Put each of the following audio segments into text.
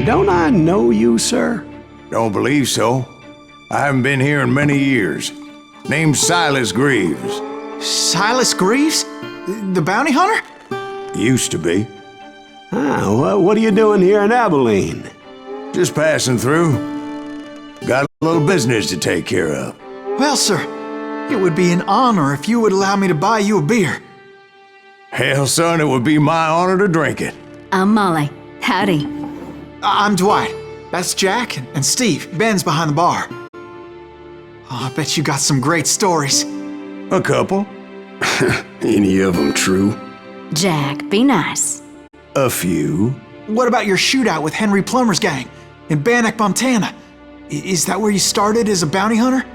don't I know you, sir? Don't believe so. I haven't been here in many years. Name's Silas Greaves. Silas Greaves? The bounty hunter? Used to be. Well, what are you doing here in Abilene? Just passing through. Got a little business to take care of. Well, sir, it would be an honor if you would allow me to buy you a beer. Hell, son, it would be my honor to drink it. I'm Molly. Howdy. I'm Dwight. That's Jack and Steve. Ben's behind the bar. Oh, I bet you got some great stories. A couple. Any of them true? Jack, be nice. A few. What about your shootout with Henry Plummer's gang in Bannock, Montana? Is that where you started as a bounty hunter?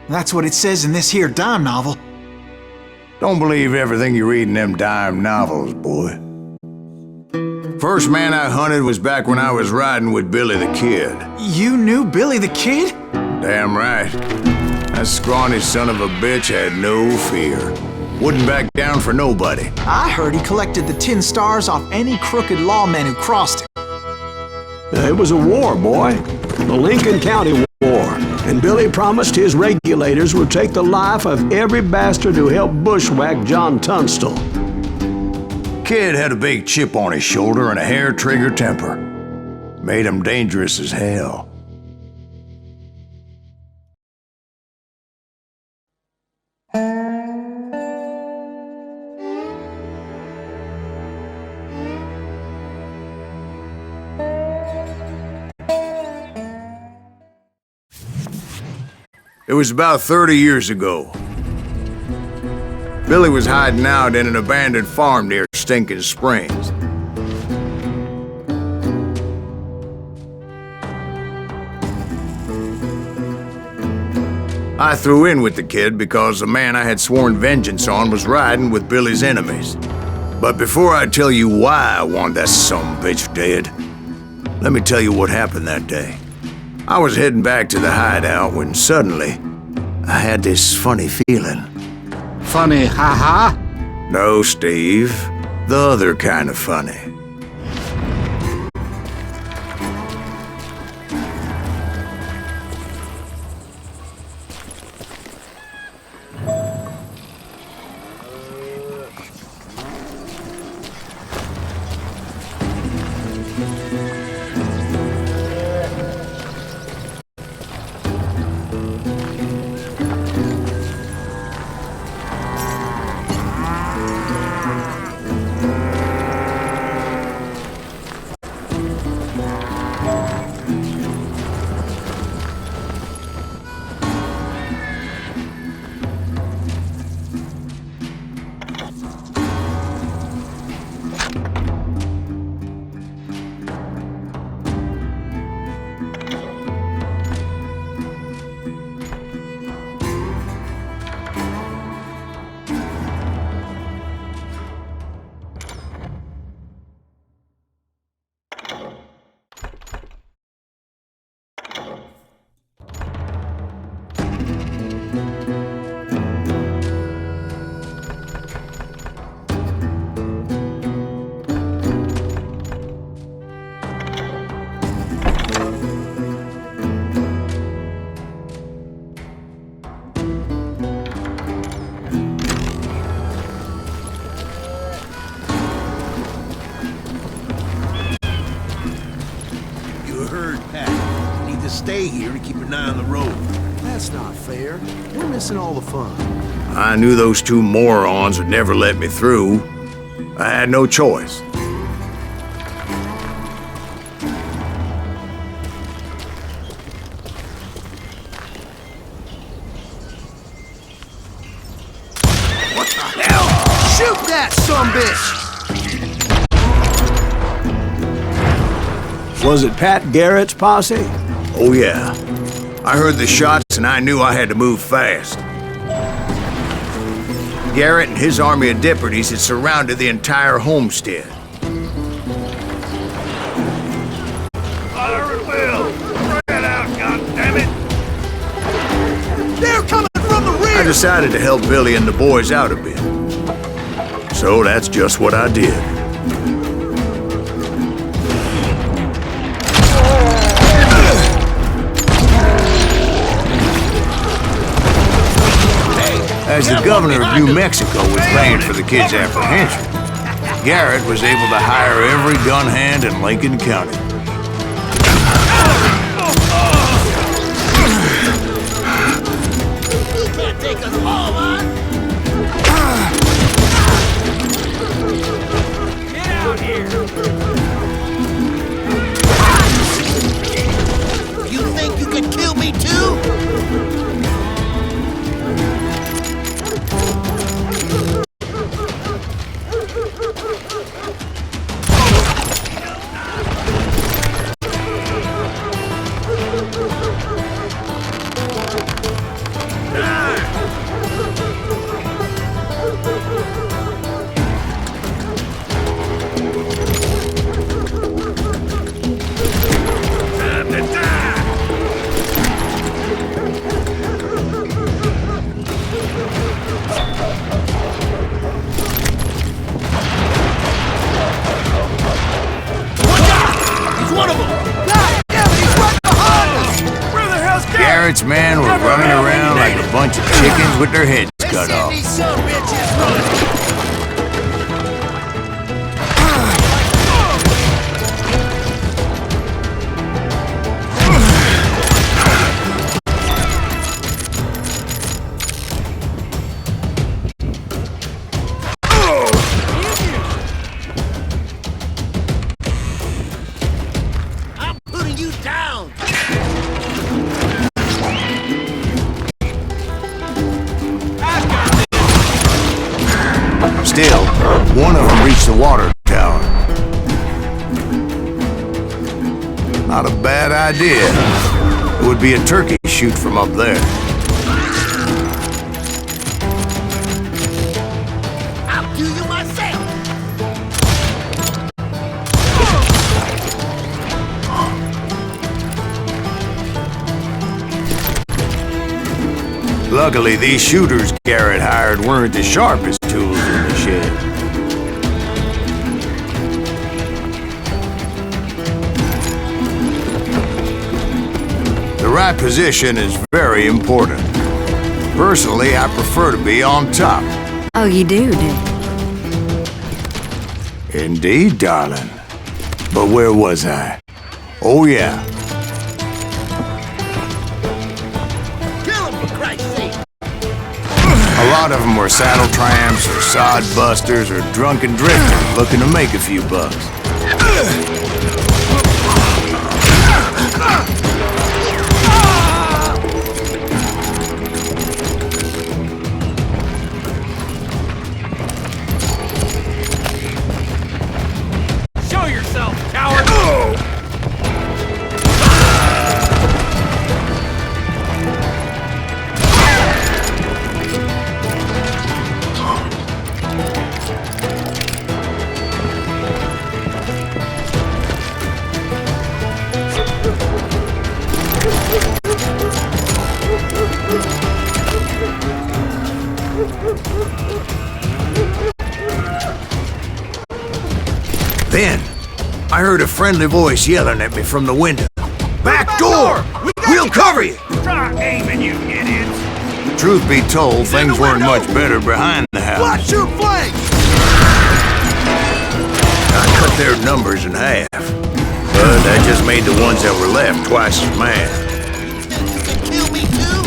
That's what it says in this here dime novel. Don't believe everything you read in them dime novels, boy. First man I hunted was back when I was riding with Billy the Kid. You knew Billy the Kid? Damn right. That scrawny son of a bitch had no fear. Wouldn't back down for nobody. I heard he collected the 10 stars off any crooked lawman who crossed him. It was a war, boy. The Lincoln County War. And Billy promised his regulators would take the life of every bastard who helped bushwhack John Tunstall. Kid had a big chip on his shoulder and a hair-trigger temper. Made him dangerous as hell. It was about 30 years ago. Billy was hiding out in an abandoned farm near Stinking Springs. I threw in with the kid because the man I had sworn vengeance on was riding with Billy's enemies. But before I tell you why I want that sumbitch dead, let me tell you what happened that day. I was heading back to the hideout when suddenly I had this funny feeling. Funny, haha? No, Steve. The other kind of funny. Stay here to keep an eye on the road. That's not fair. We're missing all the fun. I knew those two morons would never let me through. I had no choice. What the hell? Shoot that sumbitch! Was it Pat Garrett's posse? Oh yeah. I heard the shots and I knew I had to move fast. Garrett and his army of deputies had surrounded the entire homestead. Fire at will! Spread out, goddammit! They're coming from the rear! I decided to help Billy and the boys out a bit. So that's just what I did. As the governor of New Mexico was paying for the kid's apprehension, Garrett was able to hire every gun hand in Lincoln County. Can't take us all, huh? Get out here! You think you could kill me too? Garrett's men were running around like a bunch of chickens with their heads cut off. These son of bitches running! I'm putting you down! Still, one of them reached the water tower. Not a bad idea. It would be a turkey shoot from up there. I'll do you myself! Luckily, these shooters Garrett hired weren't the sharpest tools in the shed. The right position is very important. Personally, I prefer to be on top. Oh, you do? Indeed, darling. But where was I? Oh, yeah. Kill him, for Christ's sake! A lot of them were saddle tramps or sod busters or drunken drifters looking to make a few bucks. Show yourself, coward! Then, I heard a friendly voice yelling at me from the window. Back door! We'll cover you! Try aiming, you idiots! Truth be told, things weren't much better behind the house. Watch your flank! I cut their numbers in half. But that just made the ones that were left twice as mad. You can kill me too?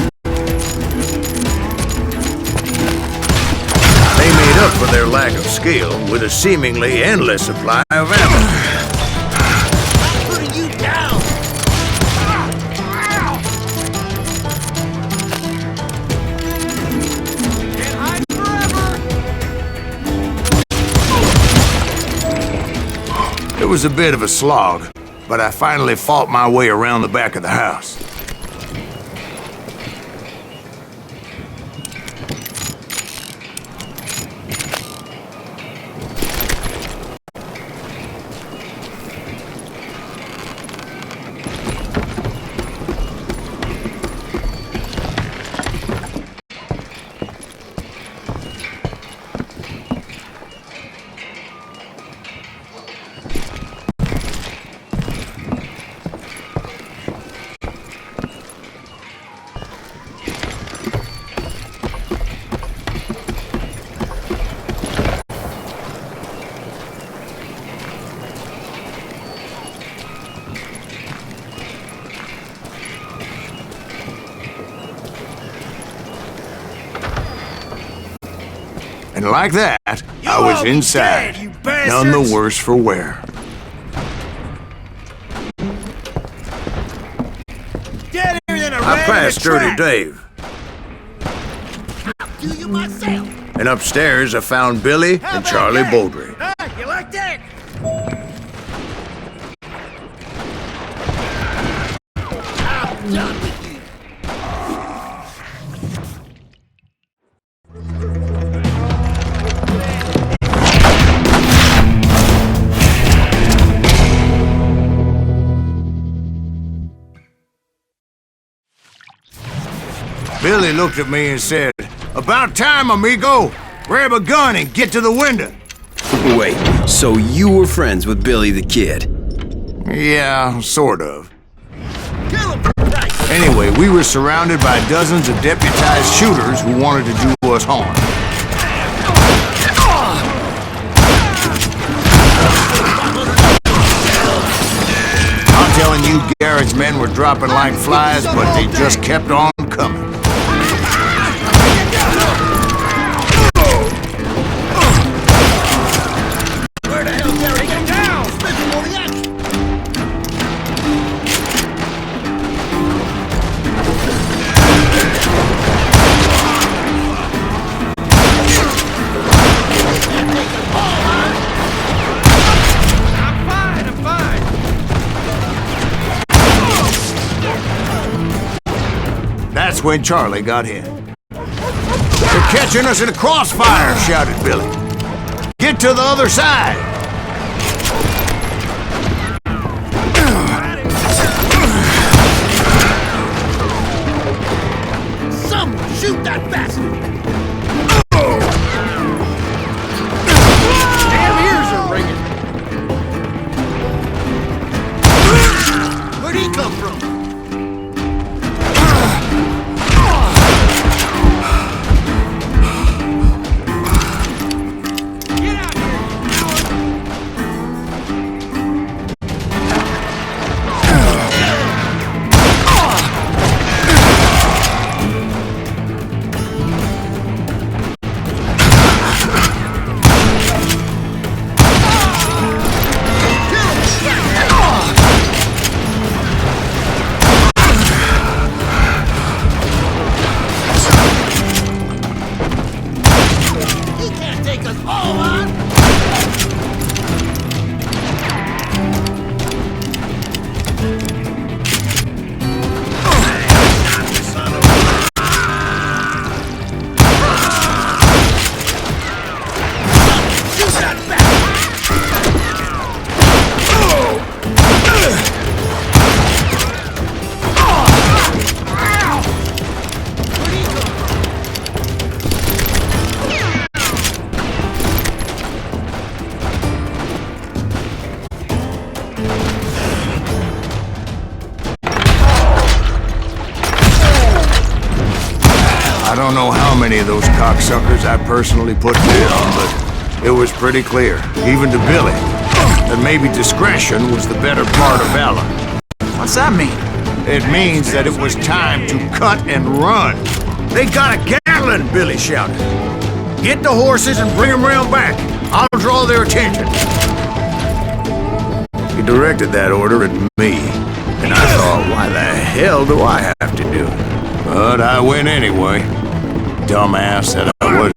They made up for their lack of skill with a seemingly endless supply of ammo. I'm putting you down! Can't hide forever! It was a bit of a slog, but I finally fought my way around the back of the house. And like that, I was inside, none the worse for wear. I passed Dirty Dave. Do you myself? And upstairs, I found Billy and Charlie Bowdre. You like that? I'm done with you. Billy looked at me and said, "About time, amigo. Grab a gun and get to the window." Wait, so you were friends with Billy the Kid? Yeah, sort of. Anyway, we were surrounded by dozens of deputized shooters who wanted to do us harm. I'm telling you, Garrett's men were dropping like flies, but they just kept on coming. Where the hell, Gary? Get down! Special for the action! That's when Charlie got hit. "They're catching us in a crossfire," shouted Billy. "Get to the other side!" Someone shoot that bastard! Damn ears are ringing! Where'd he come from? I don't know how many of those cocksuckers I personally put down, but it was pretty clear, even to Billy, that maybe discretion was the better part of valor. What's that mean? It means that it was time to cut and run. "They got a Gatling," Billy shouted. "Get the horses and bring them round back. I'll draw their attention." He directed that order at me, and I thought, why the hell do I have to do it? But I went anyway. Dumbass that I was.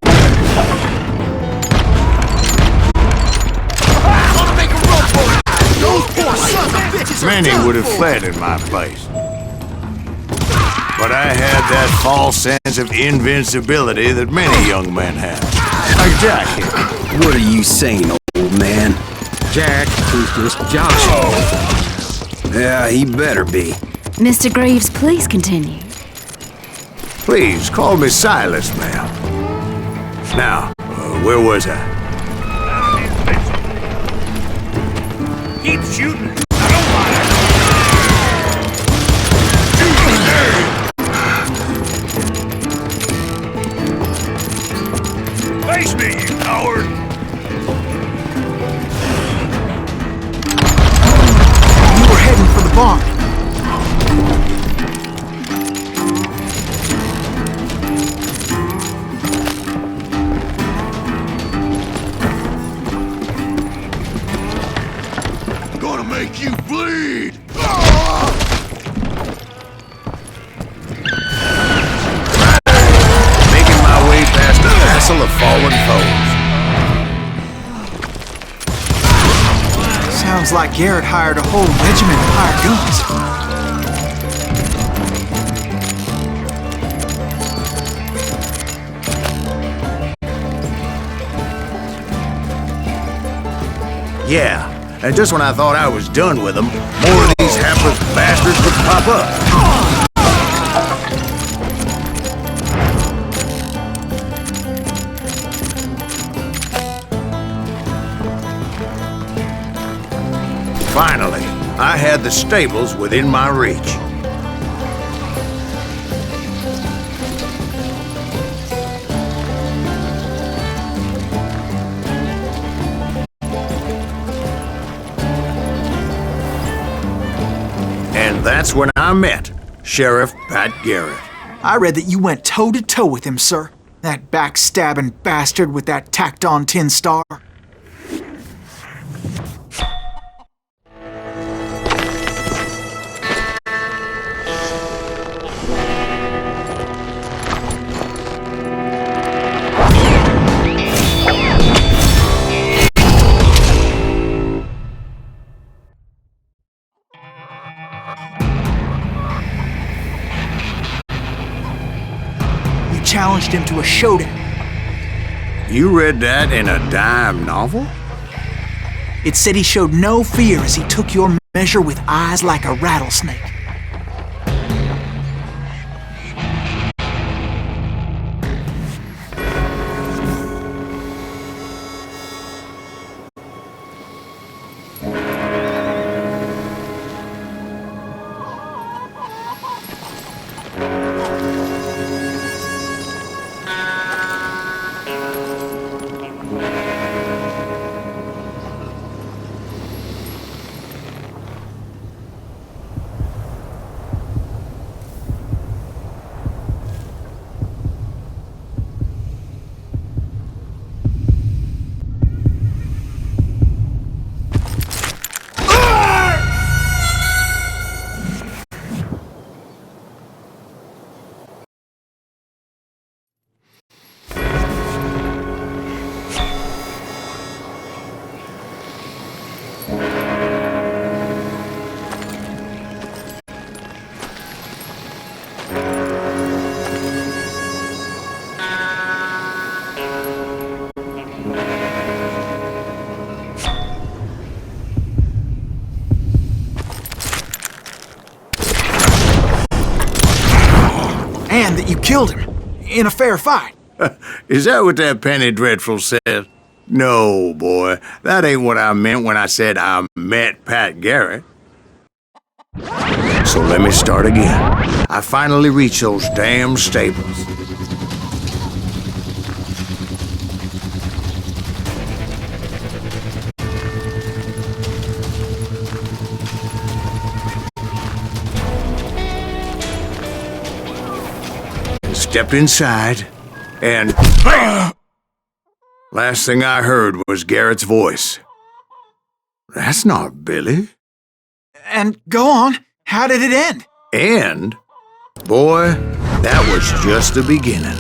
Many would have fled in my place. But I had that false sense of invincibility that many young men have. Like Jack here. What are you saying, old man? Jack, who's just joshing. Yeah, he better be. Mr. Greaves, please continue. Please, call me Silas, ma'am. Now, where was I? Keep shooting! Face me, you coward! You were heading for the barn. fallen foes. Sounds like Garrett hired a whole regiment of hired guns. Yeah, and just when I thought I was done with them, more of these hapless bastards would pop up. Finally, I had the stables within my reach. And that's when I met Sheriff Pat Garrett. I read that you went toe-to-toe with him, sir. That backstabbing bastard with that tacked-on tin star. Challenged him to a showdown. You read that in a dime novel? It said he showed no fear as he took your measure with eyes like a rattlesnake. And that you killed him in a fair fight. Is that what that penny dreadful said? No, boy. That ain't what I meant when I said I met Pat Garrett. So let me start again. I finally reached those damn stables. Stepped inside, and last thing I heard was Garrett's voice. That's not Billy. And go on, how did it end? And, boy, that was just the beginning.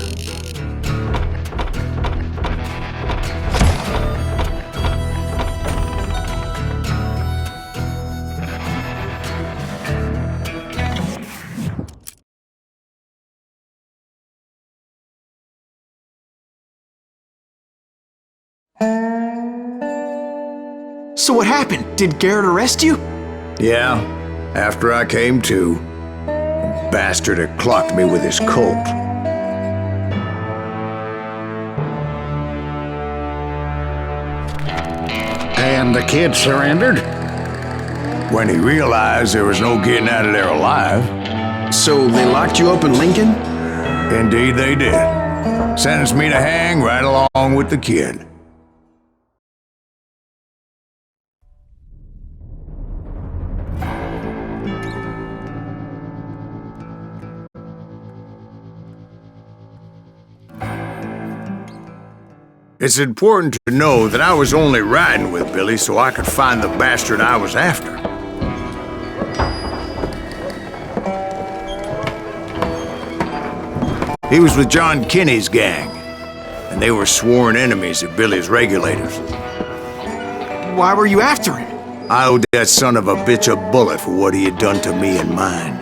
So what happened? Did Garrett arrest you? Yeah, after I came to, the bastard had clocked me with his Colt. And the kid surrendered? When he realized there was no getting out of there alive. So they locked you up in Lincoln? Indeed they did. Sentenced me to hang right along with the kid. It's important to know that I was only riding with Billy so I could find the bastard I was after. He was with John Kinney's gang. and they were sworn enemies of Billy's regulators. Why were you after him? I owed that son of a bitch a bullet for what he had done to me and mine.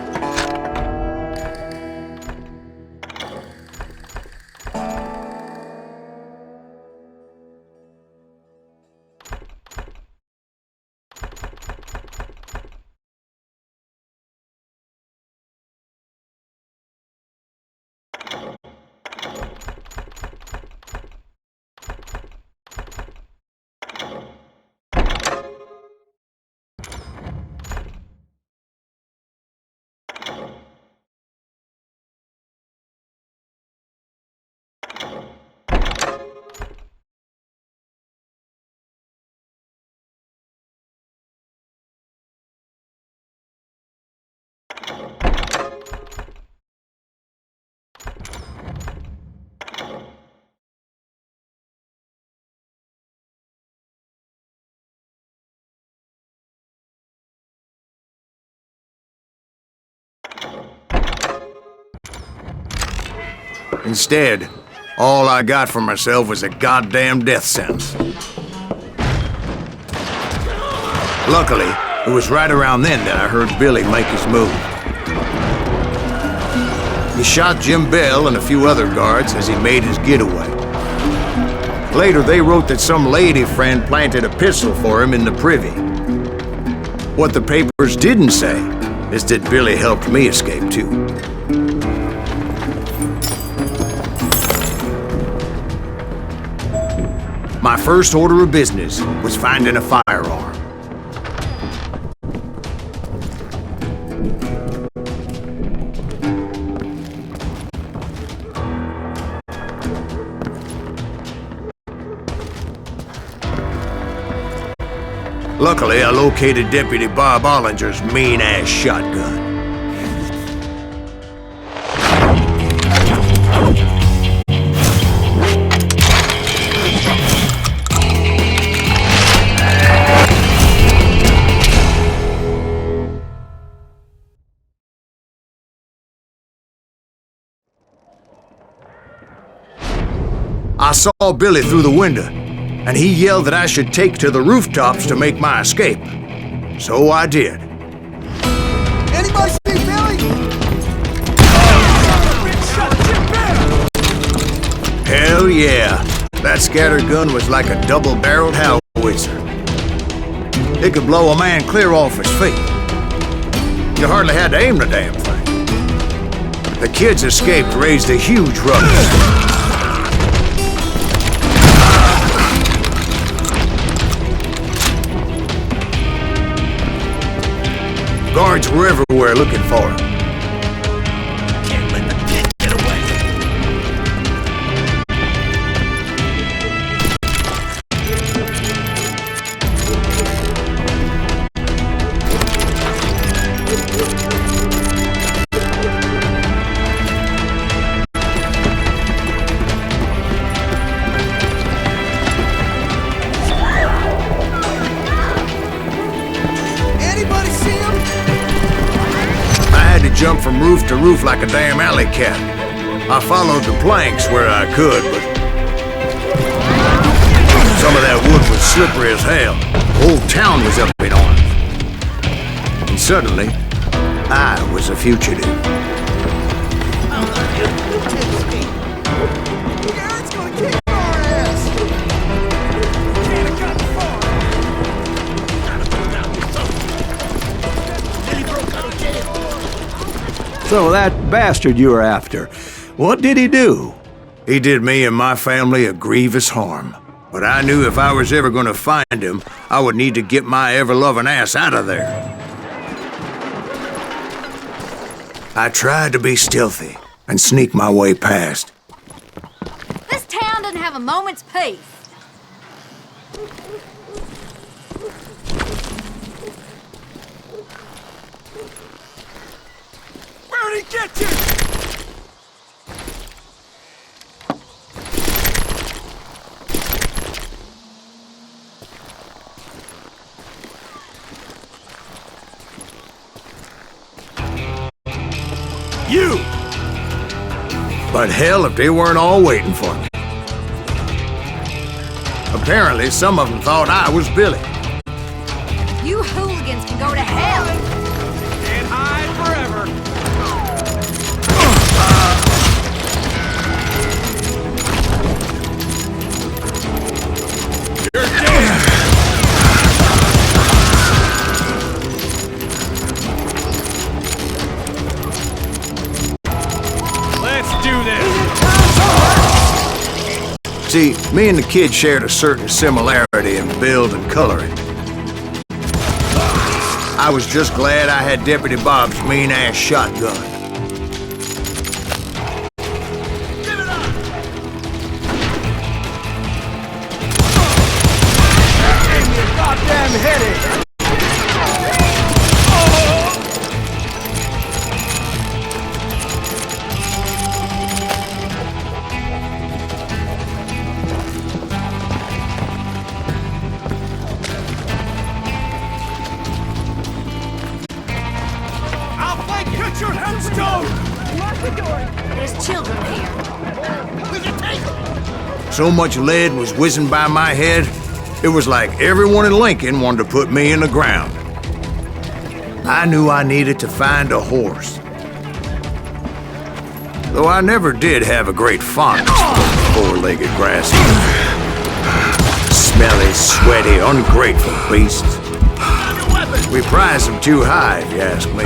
Instead, all I got for myself was a goddamn death sentence. Luckily, it was right around then that I heard Billy make his move. He shot Jim Bell and a few other guards as he made his getaway. Later, they wrote that some lady friend planted a pistol for him in the privy. What the papers didn't say is that Billy helped me escape too. My first order of business was finding a firearm. Luckily, I located Deputy Bob Ollinger's mean-ass shotgun. I saw Billy through the window, and he yelled that I should take to the rooftops to make my escape. So I did. Anybody see Billy? Hell yeah. That scattergun was like a double-barreled howitzer. It could blow a man clear off his feet. You hardly had to aim the damn thing. The kids escaped raised a huge ruckus. Guards were everywhere looking for him. Can't let the kid get away. Anybody see him? I had to jump from roof to roof like a damn alley cat. I followed the planks where I could, but some of that wood was slippery as hell. The whole town was up in arms. And suddenly, I was a fugitive. Garrett's gonna kick our ass. Can't have gotten far. Then he broke out of jail. So that bastard you were after, what did he do? He did me and my family a grievous harm. But I knew if I was ever gonna find him, I would need to get my ever-loving ass out of there. I tried to be stealthy and sneak my way past. This town doesn't have a moment's peace. Where'd he get you? But hell, if they weren't all waiting for me. Apparently, some of them thought I was Billy. You hooligans can go to hell. Can't hide forever. You're dead. Let's do this. See, me and the kid shared a certain similarity in build and coloring. I was just glad I had Deputy Bob's mean-ass shotgun. Give it up. Give me a goddamn headache. I'll flank you. Get your headstone. There's children here. So much lead was whizzing by my head, it was like everyone in Lincoln wanted to put me in the ground. I knew I needed to find a horse. Though I never did have a great fondness for four-legged grass. Smelly, sweaty, ungrateful beasts. We prize them too high, if you ask me.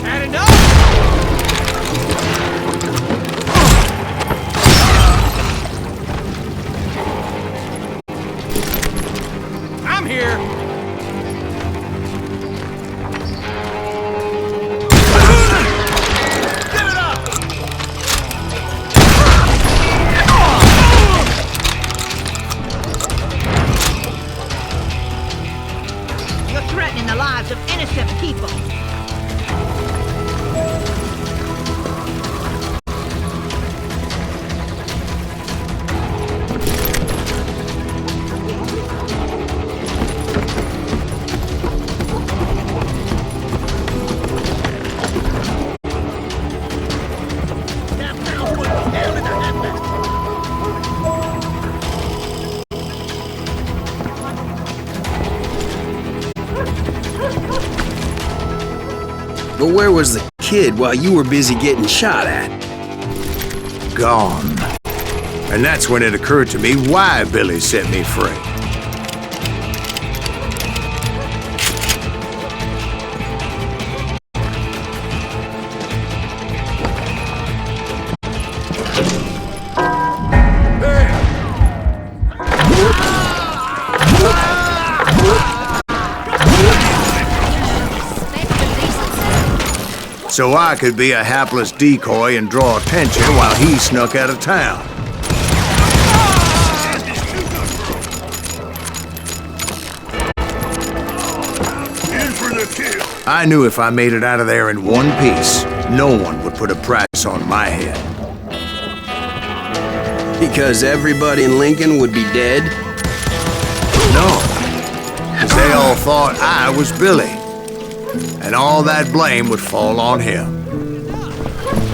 Had enough? I'm here. Give it up. You're threatening the lives of innocent people. But where was the kid while you were busy getting shot at? Gone. And that's when it occurred to me why Billy set me free. So I could be a hapless decoy and draw attention while he snuck out of town. In for the kill. I knew if I made it out of there in one piece, no one would put a price on my head. Because everybody in Lincoln would be dead? No, because they all thought I was Billy. And all that blame would fall on him.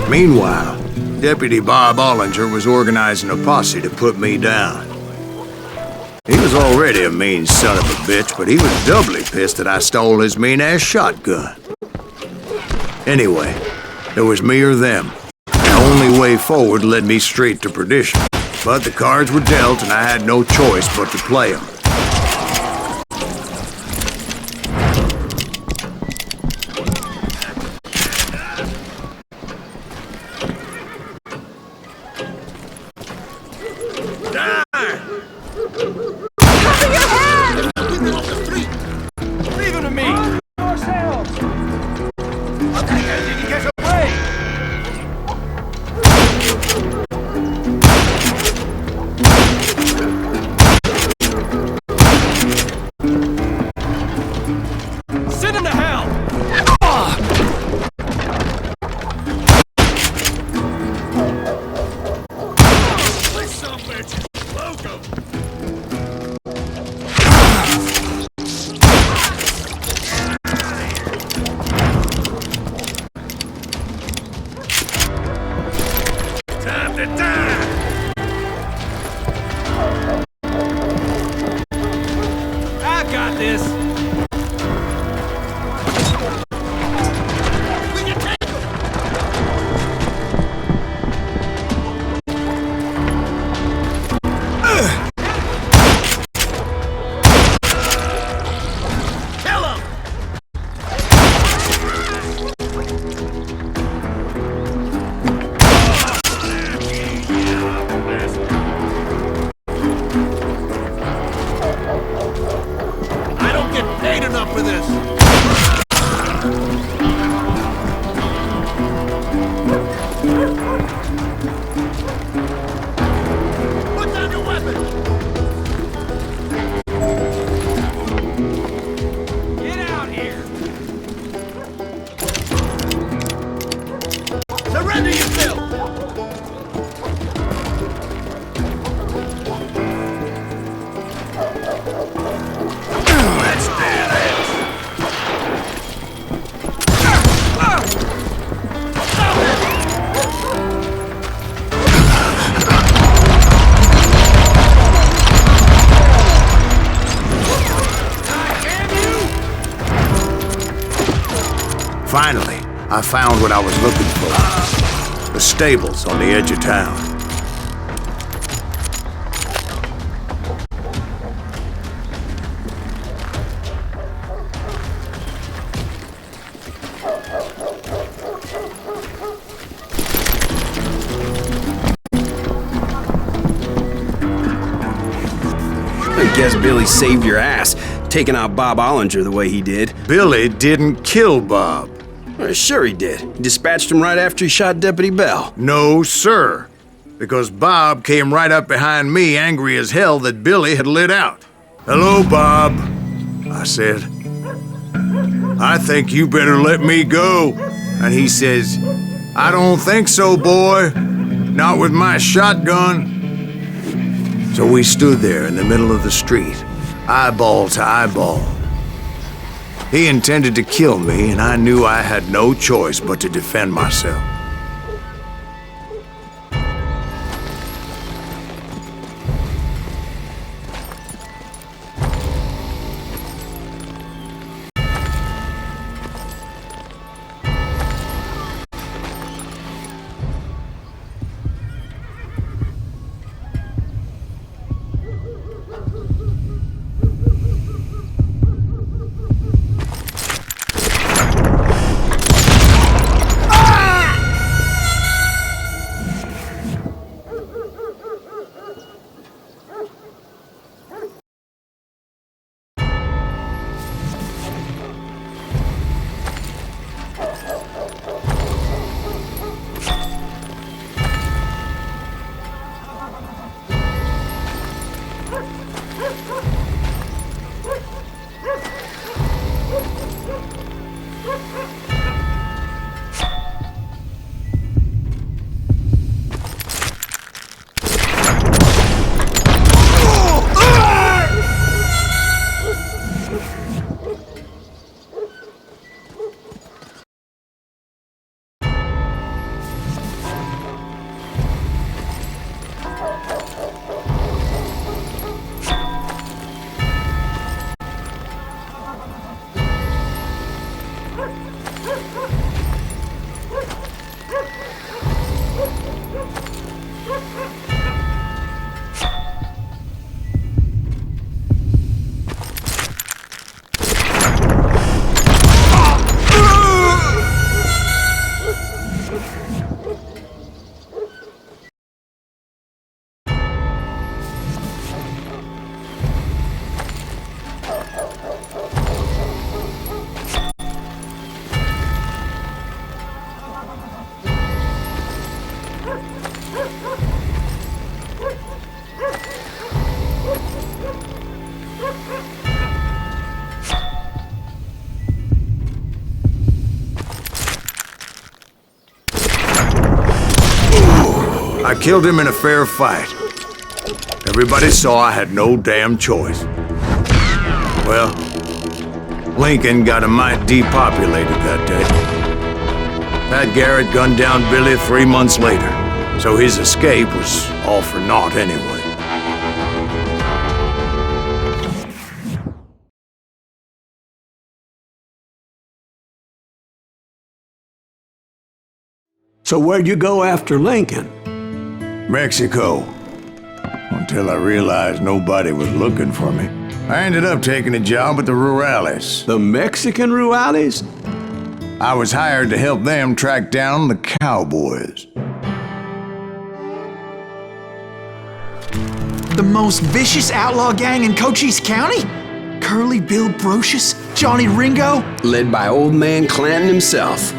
Meanwhile, Deputy Bob Ollinger was organizing a posse to put me down. He was already a mean son of a bitch, but he was doubly pissed that I stole his mean-ass shotgun. Anyway, it was me or them. The only way forward led me straight to perdition. But the cards were dealt, and I had no choice but to play them. Leave him to me. Ourselves. What the hell did he get away? this. I don't get paid enough for this. Put down your weapon. Get out here. Surrender yourself. Let's do this! Finally, I found what I was looking for. The stables on the edge of town. I guess Billy saved your ass, taking out Bob Ollinger the way he did. Billy didn't kill Bob. Well, sure he did. He dispatched him right after he shot Deputy Bell. No, sir. Because Bob came right up behind me, angry as hell that Billy had lit out. "Hello, Bob," I said. "I think you better let me go." And he says, "I don't think so, boy. Not with my shotgun." So we stood there in the middle of the street, eyeball to eyeball. He intended to kill me, and I knew I had no choice but to defend myself. I killed him in a fair fight. Everybody saw I had no damn choice. Well, Lincoln got a mite depopulated that day. Pat Garrett gunned down Billy 3 months later, so his escape was all for naught anyway. So where'd you go after Lincoln? Mexico. Until I realized nobody was looking for me. I ended up taking a job at the Rurales. The Mexican Rurales? I was hired to help them track down the cowboys. The most vicious outlaw gang in Cochise County? Curly Bill Brocious? Johnny Ringo? Led by old man Clanton himself.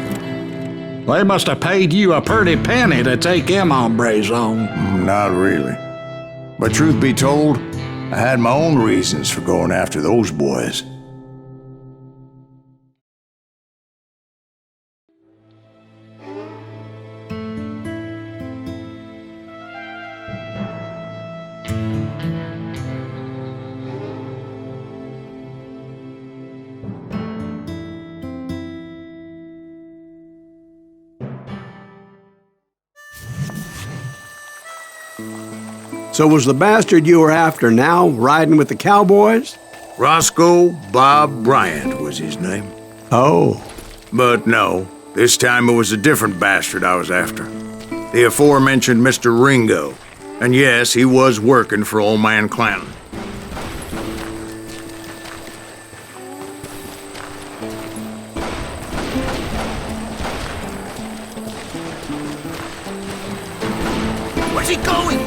They must have paid you a pretty penny to take them hombres on. Not really. But truth be told, I had my own reasons for going after those boys. So was the bastard you were after now riding with the cowboys? Roscoe Bob Bryant was his name. Oh. But no, this time it was a different bastard I was after. The aforementioned Mr. Ringo. And yes, he was working for old man Clanton. Where's he going?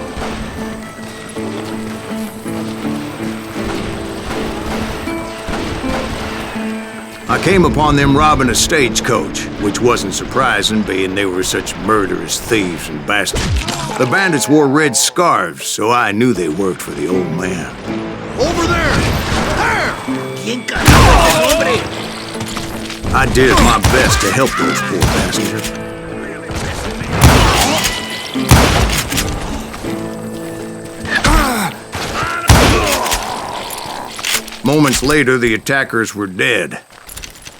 I came upon them robbing a stagecoach, which wasn't surprising, being they were such murderous thieves and bastards. The bandits wore red scarves, so I knew they worked for the old man. Over there! There! ¿Quién carajo es ese hombre? I did my best to help those poor passengers. Moments later, the attackers were dead,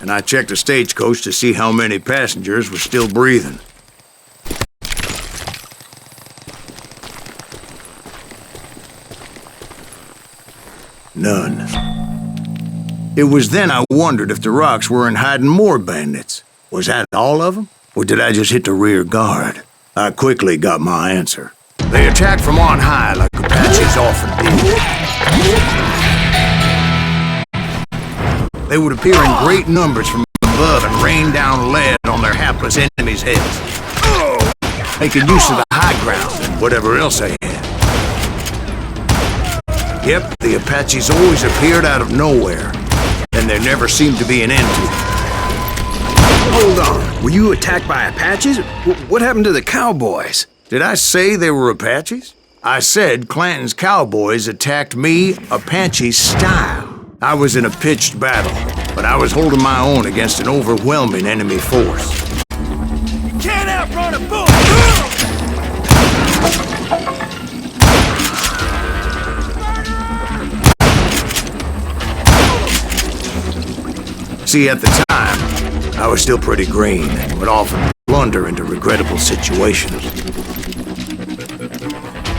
and I checked the stagecoach to see how many passengers were still breathing. None. It was then I wondered if the rocks weren't hiding more bandits. Was that all of them? Or did I just hit the rear guard? I quickly got my answer. They attacked from on high like Apaches often do. They would appear in great numbers from above and rain down lead on their hapless enemies' heads, making use of the high ground and whatever else they had. Yep, the Apaches always appeared out of nowhere, and there never seemed to be an end to them. Hold on. Were you attacked by Apaches? What happened to the cowboys? Did I say they were Apaches? I said Clanton's cowboys attacked me Apache style. I was in a pitched battle, but I was holding my own against an overwhelming enemy force. Can't outrun a bullet! See, at the time, I was still pretty green and would often blunder into regrettable situations.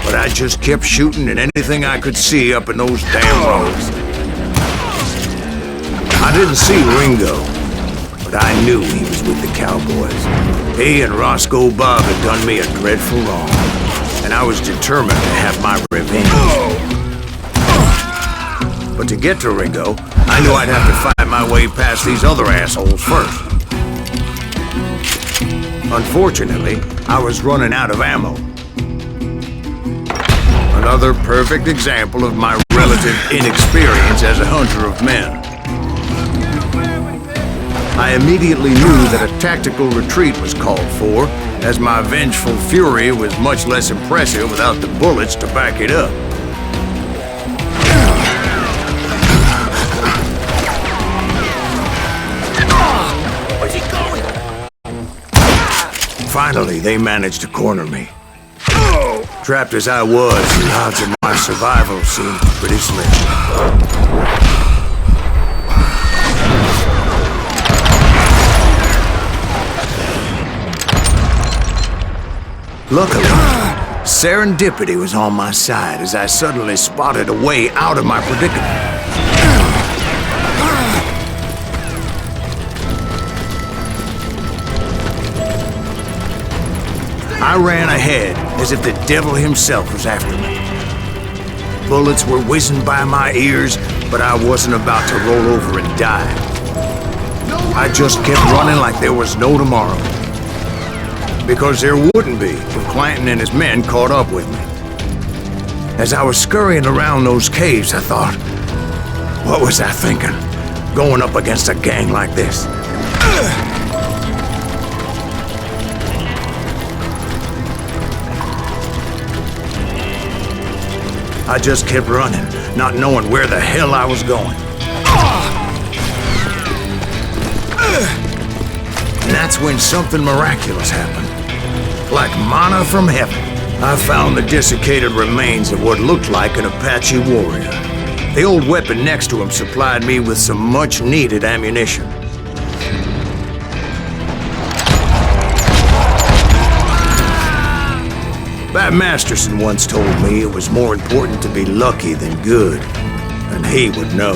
But I just kept shooting at anything I could see up in those damn roads. I didn't see Ringo, but I knew he was with the cowboys. He and Roscoe Bob had done me a dreadful wrong, and I was determined to have my revenge. But to get to Ringo, I knew I'd have to fight my way past these other assholes first. Unfortunately, I was running out of ammo. Another perfect example of my relative inexperience as a hunter of men. I immediately knew that a tactical retreat was called for, as my vengeful fury was much less impressive without the bullets to back it up. Where's he going? Finally, they managed to corner me. Trapped as I was, the odds of my survival seemed pretty slim. Luckily, serendipity was on my side as I suddenly spotted a way out of my predicament. I ran ahead as if the devil himself was after me. Bullets were whizzing by my ears, but I wasn't about to roll over and die. I just kept running like there was no tomorrow. Because there wouldn't be if Clanton and his men caught up with me. As I was scurrying around those caves, I thought, what was I thinking? Going up against a gang like this? I just kept running, not knowing where the hell I was going. And that's when something miraculous happened. Like manna from heaven, I found the desiccated remains of what looked like an Apache warrior. The old weapon next to him supplied me with some much-needed ammunition. Bat Masterson once told me it was more important to be lucky than good, and he would know.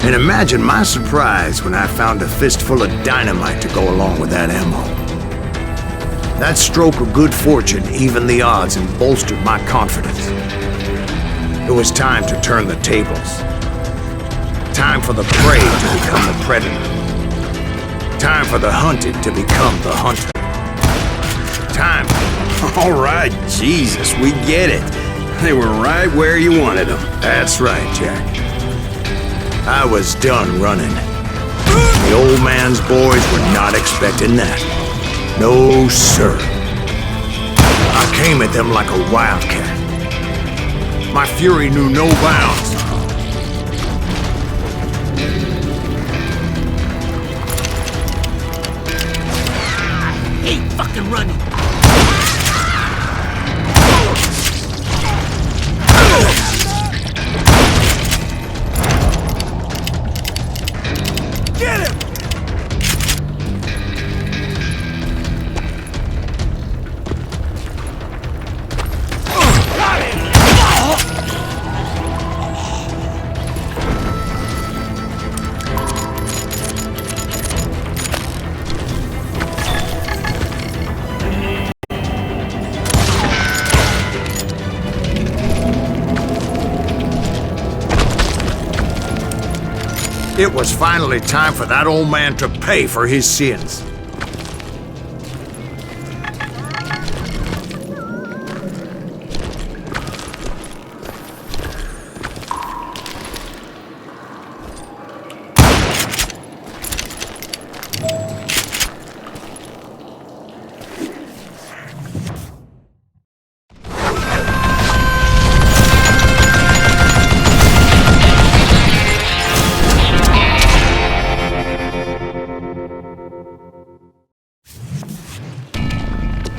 And imagine my surprise when I found a fistful of dynamite to go along with that ammo. That stroke of good fortune evened the odds and bolstered my confidence. It was time to turn the tables. Time for the prey to become the predator. Time for the hunted to become the hunter. Time. All right, Jesus, we get it. They were right where you wanted them. That's right, Jack. I was done running. The old man's boys were not expecting that. No, sir. I came at them like a wildcat. My fury knew no bounds. I hate fucking running. Get him! It was finally time for that old man to pay for his sins.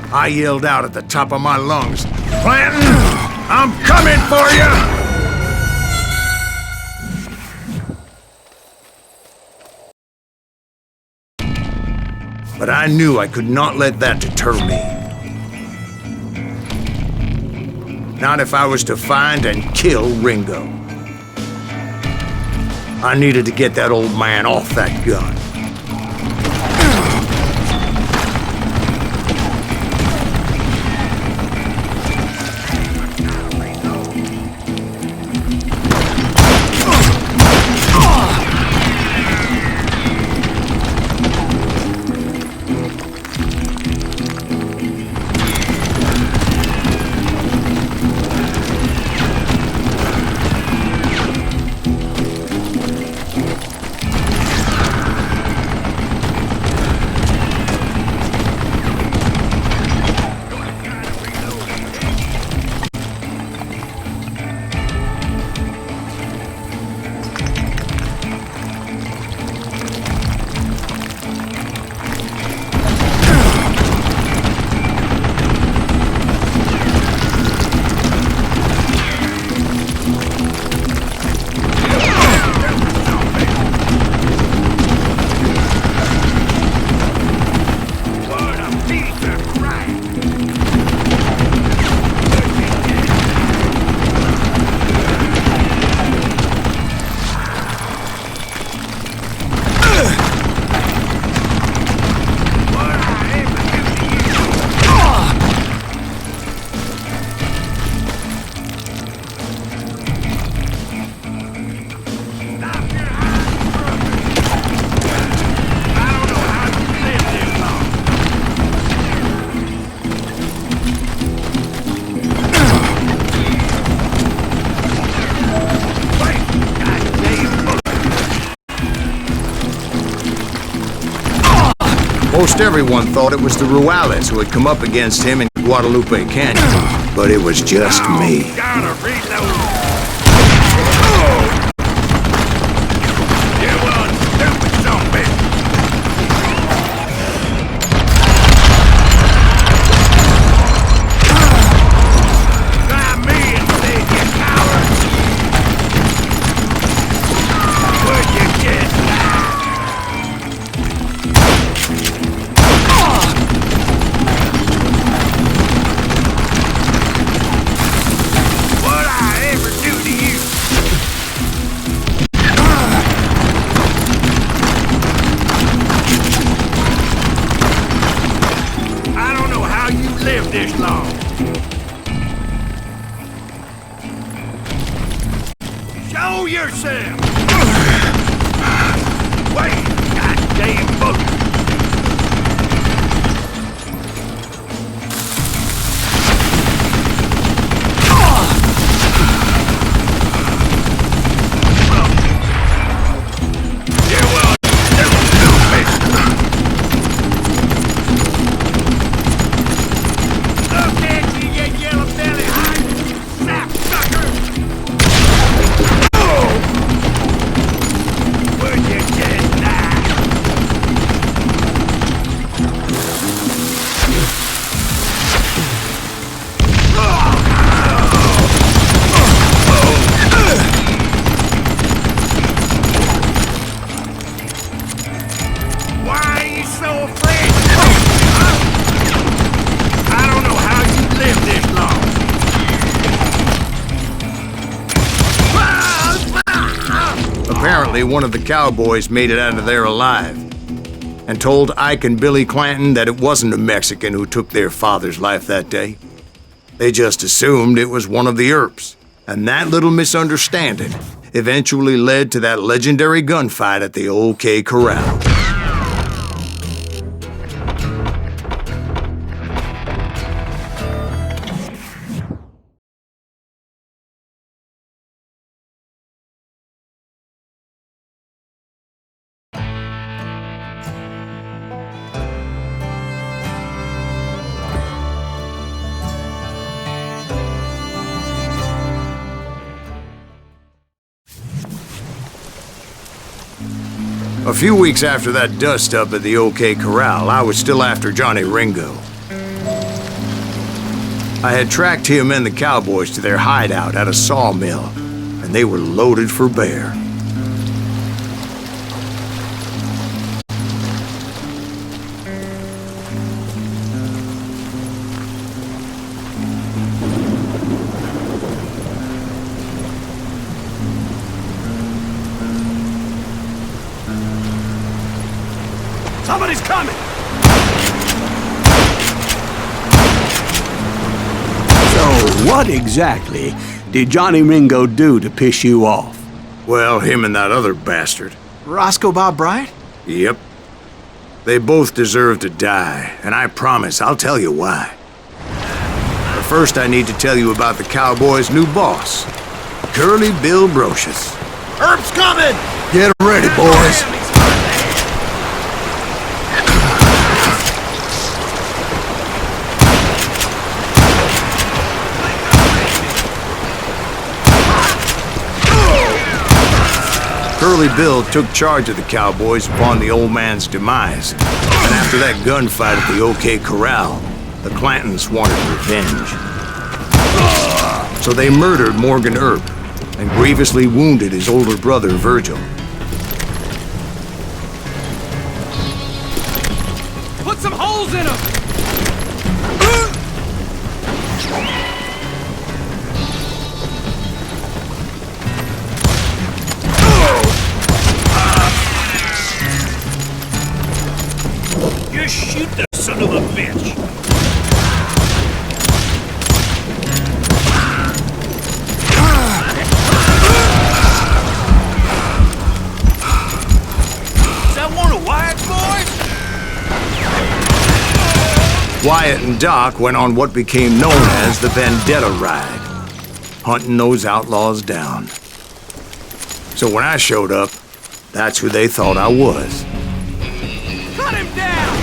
I yelled out at the top of my lungs, "Clanton, I'm coming for you!" But I knew I could not let that deter me. Not if I was to find and kill Ringo. I needed to get that old man off that gun. Most everyone thought it was the Ruales who had come up against him in Guadalupe Canyon, but it was just me. Gotta reload. You one stupid zombie. Try me instead, you coward. Would you just die? What'd I ever do to you? I don't know how you lived this long. Show yourself! Wait, goddamn booger! You will do me! Look at you, you yellow belly hide! Sapsucker! Would you just die? Why are you so afraid? I don't know how you lived this long. Apparently, one of the cowboys made it out of there alive and told Ike and Billy Clanton that it wasn't a Mexican who took their father's life that day. They just assumed it was one of the Earps, and that little misunderstanding eventually led to that legendary gunfight at the OK Corral. A few weeks after that dust-up at the OK Corral, I was still after Johnny Ringo. I had tracked him and the cowboys to their hideout at a sawmill, and they were loaded for bear. Somebody's coming! So, what exactly did Johnny Ringo do to piss you off? Well, him and that other bastard. Roscoe Bob Bryant? Yep. They both deserve to die, and I promise I'll tell you why. But first I need to tell you about the cowboys' new boss, Curly Bill Brocious. Herb's coming! Get ready, boys. Curly Bill took charge of the cowboys upon the old man's demise, and after that gunfight at the OK Corral, the Clantons wanted revenge. So they murdered Morgan Earp and grievously wounded his older brother, Virgil. Put some holes in him! You shoot the son of a bitch! Is that one of Wyatt's boys? Wyatt and Doc went on what became known as the Vendetta Ride, hunting those outlaws down. So when I showed up, that's who they thought I was. Cut him down!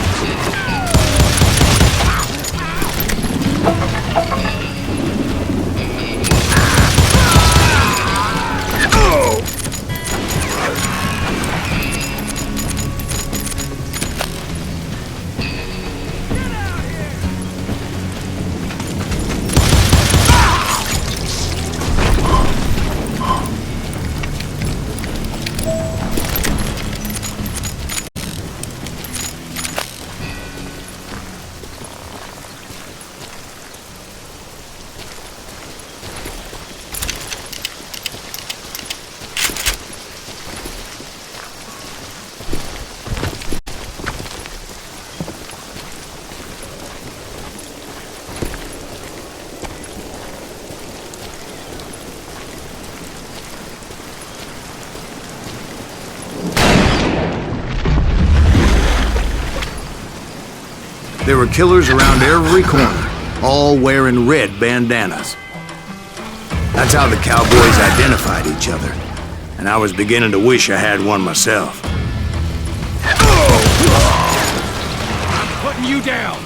There were killers around every corner, all wearing red bandanas. That's how the cowboys identified each other, and I was beginning to wish I had one myself. I'm putting you down!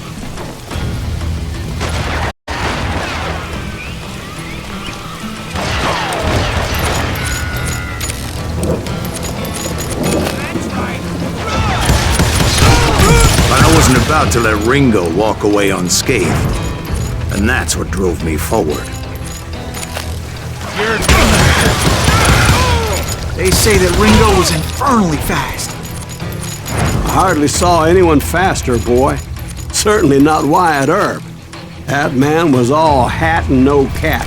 But I wasn't about to let Ringo walk away unscathed, and that's what drove me forward. They say that Ringo was infernally fast. I hardly saw anyone faster, boy. Certainly not Wyatt Earp. That man was all hat and no cat.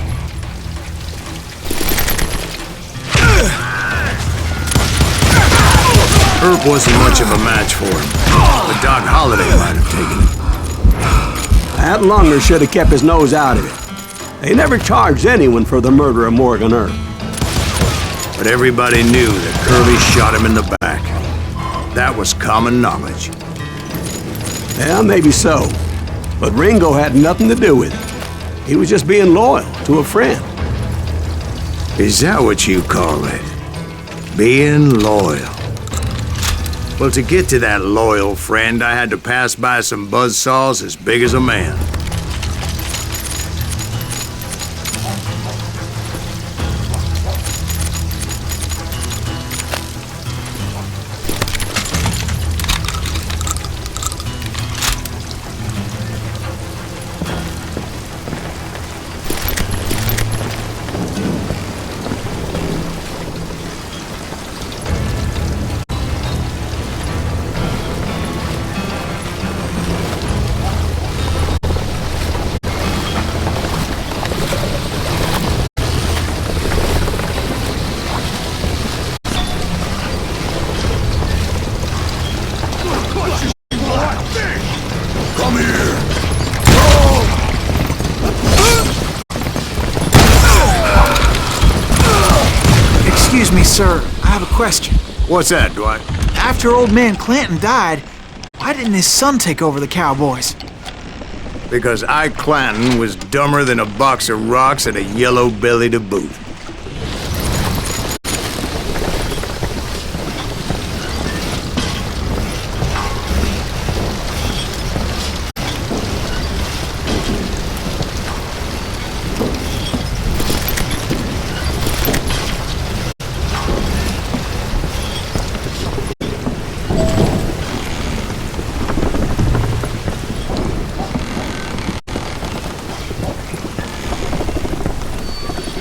Earp wasn't much of a match for him, but Doc Holliday might have taken him. That Lunger should have kept his nose out of it. They never charged anyone for the murder of Morgan Earp. But everybody knew that Curly shot him in the back. That was common knowledge. Yeah, maybe so. But Ringo had nothing to do with it. He was just being loyal to a friend. Is that what you call it? Being loyal? Well, to get to that loyal friend, I had to pass by some buzzsaws as big as a man. Excuse me, sir. I have a question. What's that, Dwight? After old man Clanton died, why didn't his son take over the Cowboys? Because Ike Clanton was dumber than a box of rocks and a yellow belly to boot.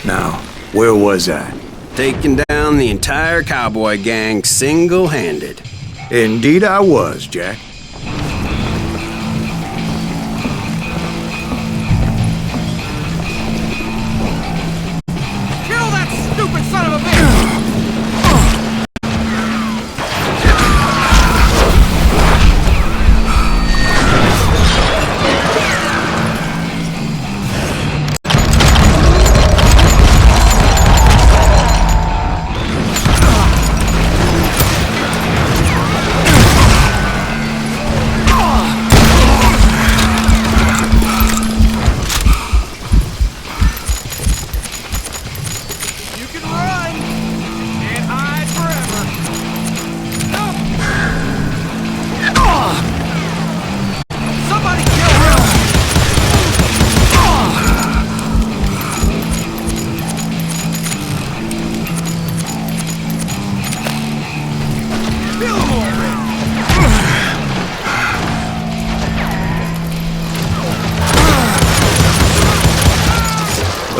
Now, where was I? Taking down the entire cowboy gang single-handed. Indeed I was, Jack. Kill that stupid son of a bitch!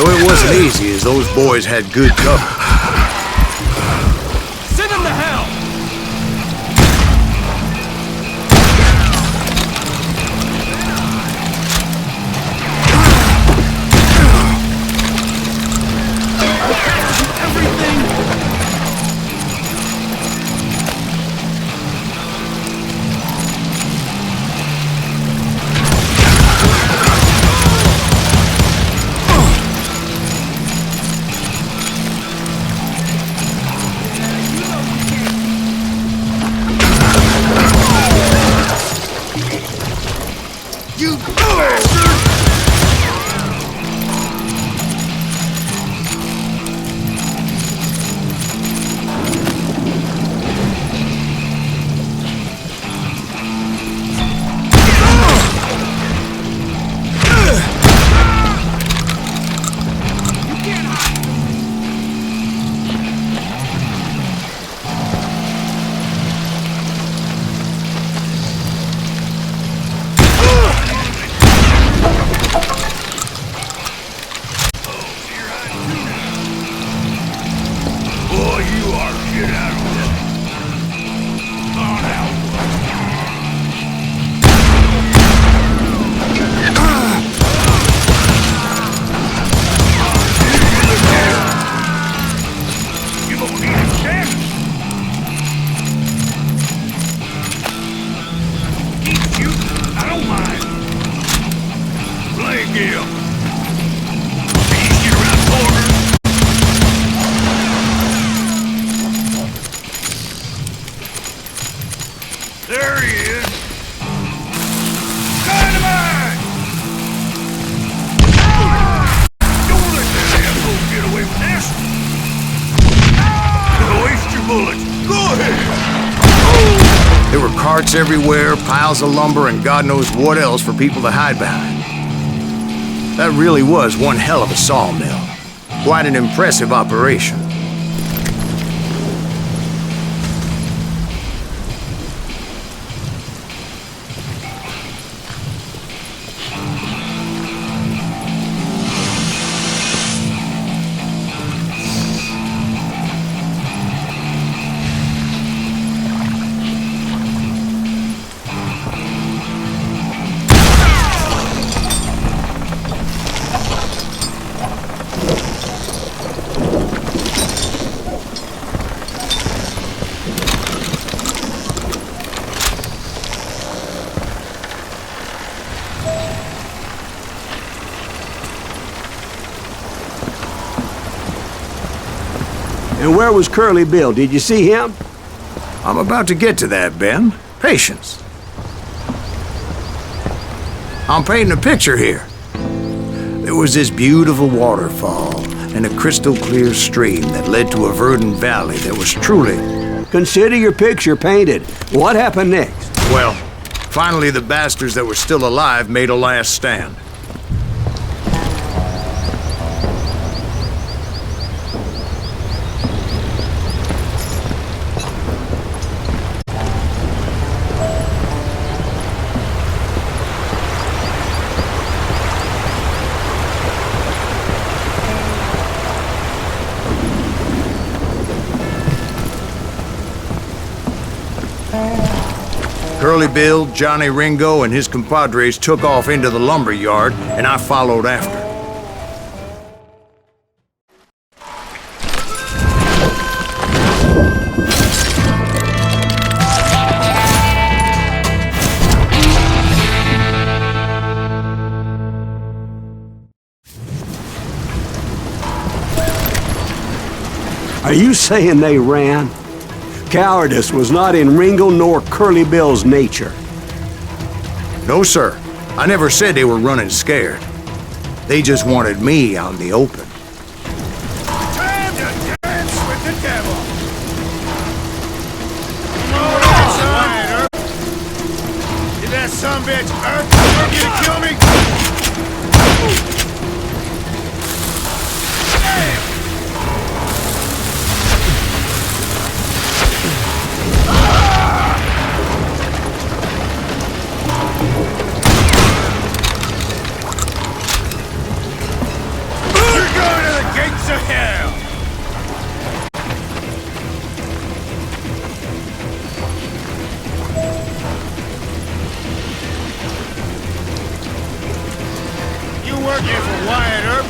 Though it wasn't easy, as those boys had good cover. Send him to hell! You bastard! There he is! Dynamite! Ah! Don't let that asshole get away with this! Ah! Waste your bullets! Go ahead! There were carts everywhere, piles of lumber, and God knows what else for people to hide behind. That really was one hell of a sawmill. Quite an impressive operation. And where was Curly Bill? Did you see him? I'm about to get to that, Ben. Patience. I'm painting a picture here. There was this beautiful waterfall and a crystal clear stream that led to a verdant valley that was truly... Consider your picture painted. What happened next? Well, finally the bastards that were still alive made a last stand. Curly Bill, Johnny Ringo, and his compadres took off into the lumber yard, and I followed after. Are you saying they ran? Cowardice was not in Ringo nor Curly Bill's nature. No, sir. I never said they were running scared. They just wanted me out in the open. Time to dance with the devil! Come on, son! Did that sumbitch Earth you to kill me? Damn! You're quiet, Herb.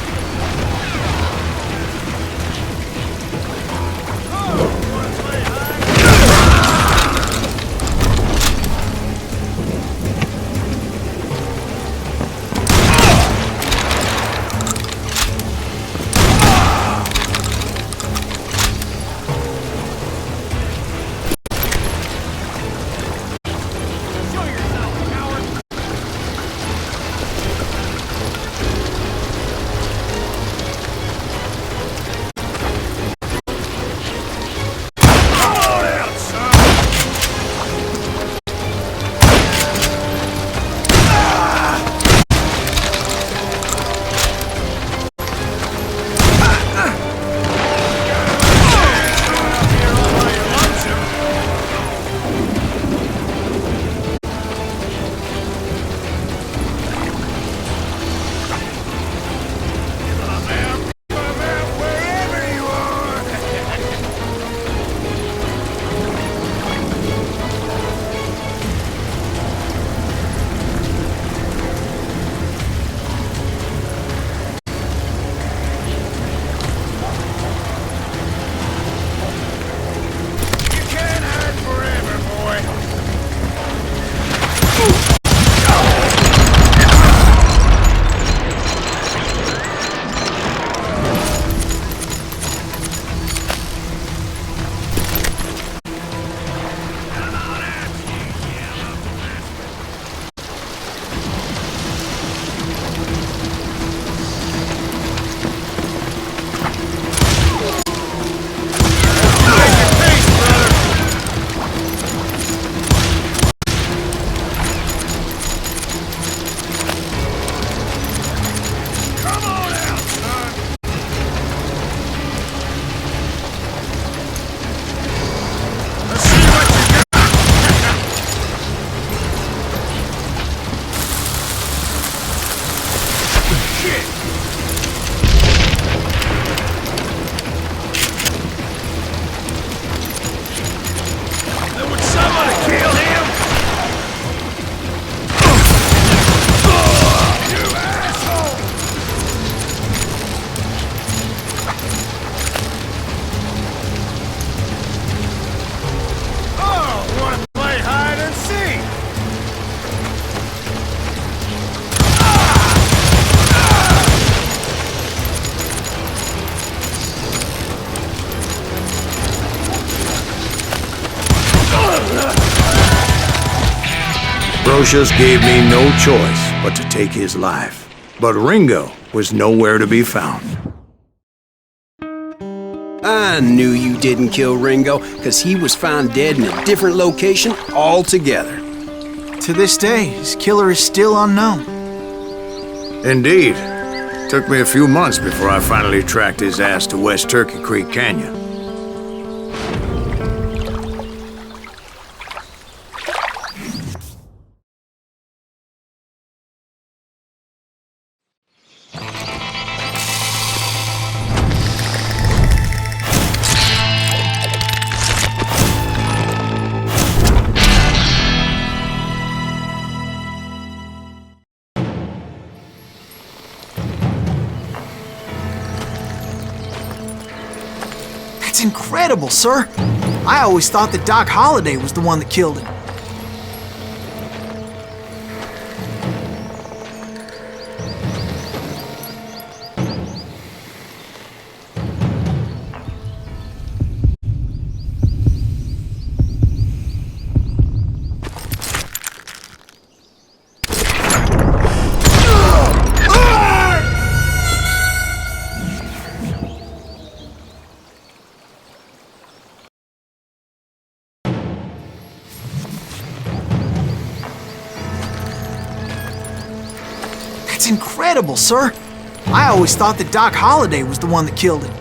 Brocious gave me no choice but to take his life. But Ringo was nowhere to be found. I knew you didn't kill Ringo, because he was found dead in a different location altogether. To this day, his killer is still unknown. Indeed. Took me a few months before I finally tracked his ass to West Turkey Creek Canyon. That's incredible, sir. I always thought that Doc Holliday was the one that killed him. That's incredible, sir. I always thought that Doc Holliday was the one that killed him.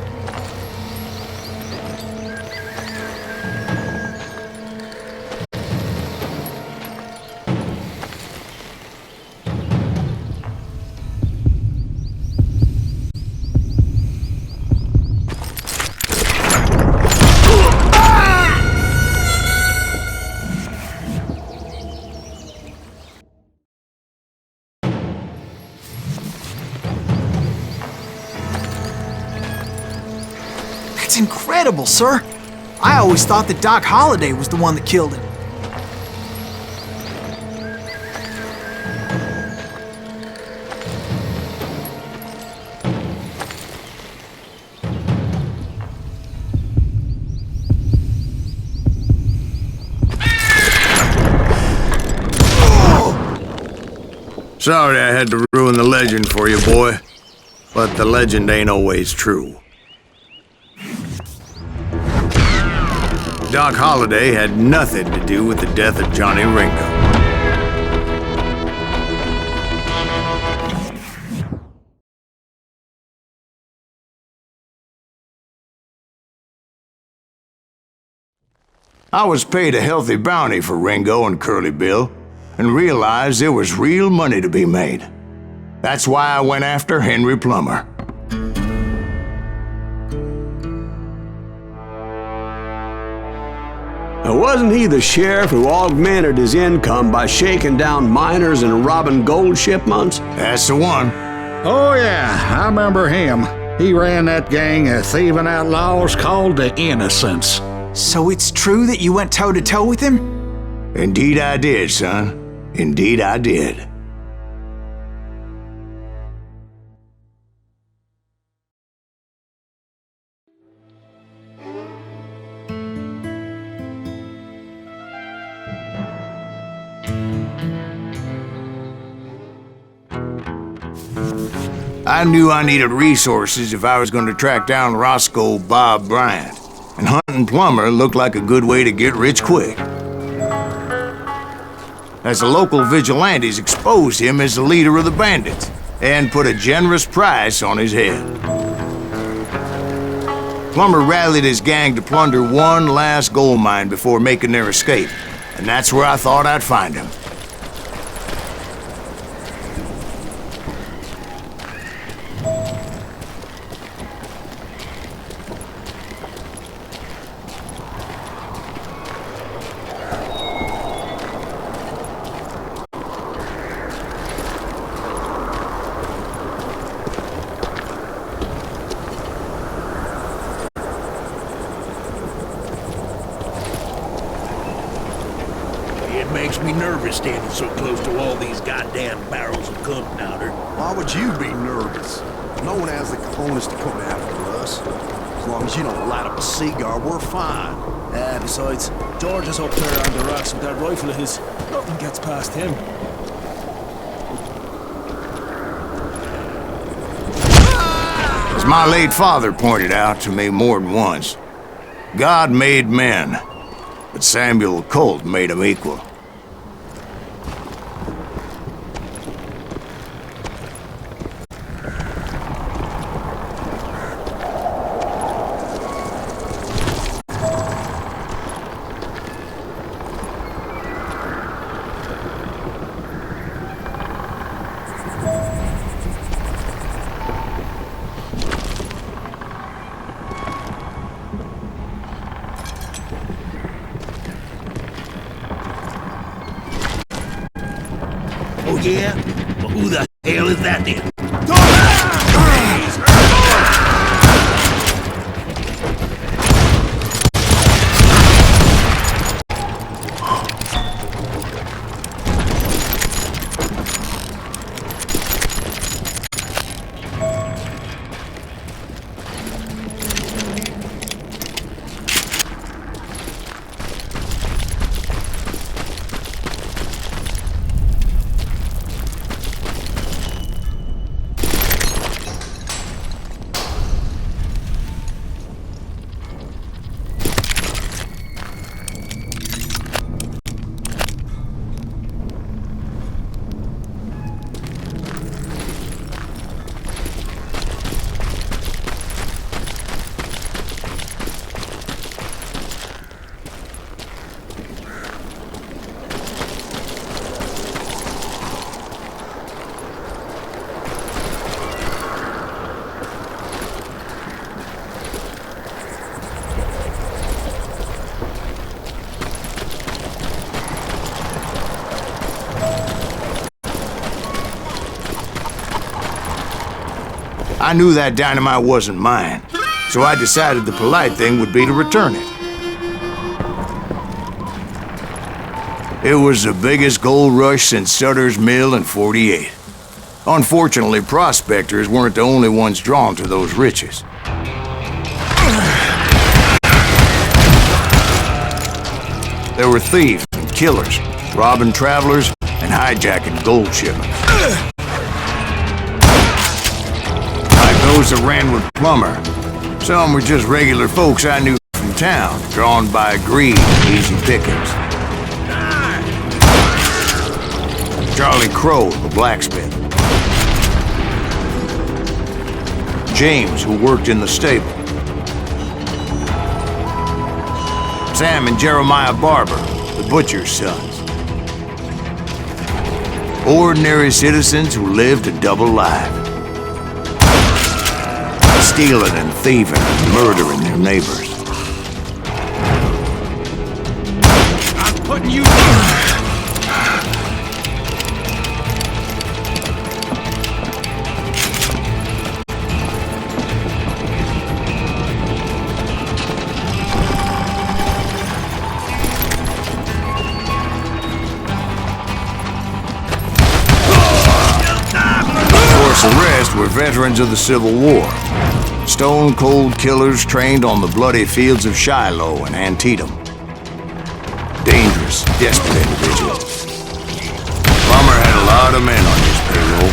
That's incredible, sir. I always thought that Doc Holliday was the one that killed him. Sorry I had to ruin the legend for you, boy. But the legend ain't always true. Doc Holliday had nothing to do with the death of Johnny Ringo. I was paid a healthy bounty for Ringo and Curly Bill, and realized there was real money to be made. That's why I went after Henry Plummer. Now, wasn't he the sheriff who augmented his income by shaking down miners and robbing gold shipments? That's the one. Oh, yeah, I remember him. He ran that gang of thieving outlaws called the Innocents. So it's true that you went toe-to-toe with him? Indeed I did, son. Indeed I did. I knew I needed resources if I was going to track down Roscoe Bob Bryant, and hunting Plummer looked like a good way to get rich quick. As the local vigilantes exposed him as the leader of the bandits, and put a generous price on his head. Plummer rallied his gang to plunder one last gold mine before making their escape, and that's where I thought I'd find him. It makes me nervous standing so close to all these goddamn barrels of gunpowder. Why would you be nervous? No one has the cojones to come after us. As long as you don't light up a cigar, we're fine. Besides, George is up there on the rocks with that rifle of his. Nothing gets past him. As my late father pointed out to me more than once, God made men, but Samuel Colt made them equal. Oh yeah? Well, who the hell is that then? I knew that dynamite wasn't mine, so I decided the polite thing would be to return it. It was the biggest gold rush since Sutter's Mill in '48. Unfortunately, prospectors weren't the only ones drawn to those riches. There were thieves and killers, robbing travelers and hijacking gold shipments. Like those that ran with Plummer. Some were just regular folks I knew from town, drawn by greed and easy pickings. Charlie Crow, the blacksmith. James, who worked in the stable. Sam and Jeremiah Barber, the butcher's sons. Ordinary citizens who lived a double life. Stealing and thieving and murdering their neighbors. I'm putting you down. The rest were veterans of the Civil War. Stone-cold killers trained on the bloody fields of Shiloh and Antietam. Dangerous, desperate individuals. Plummer had a lot of men on his payroll.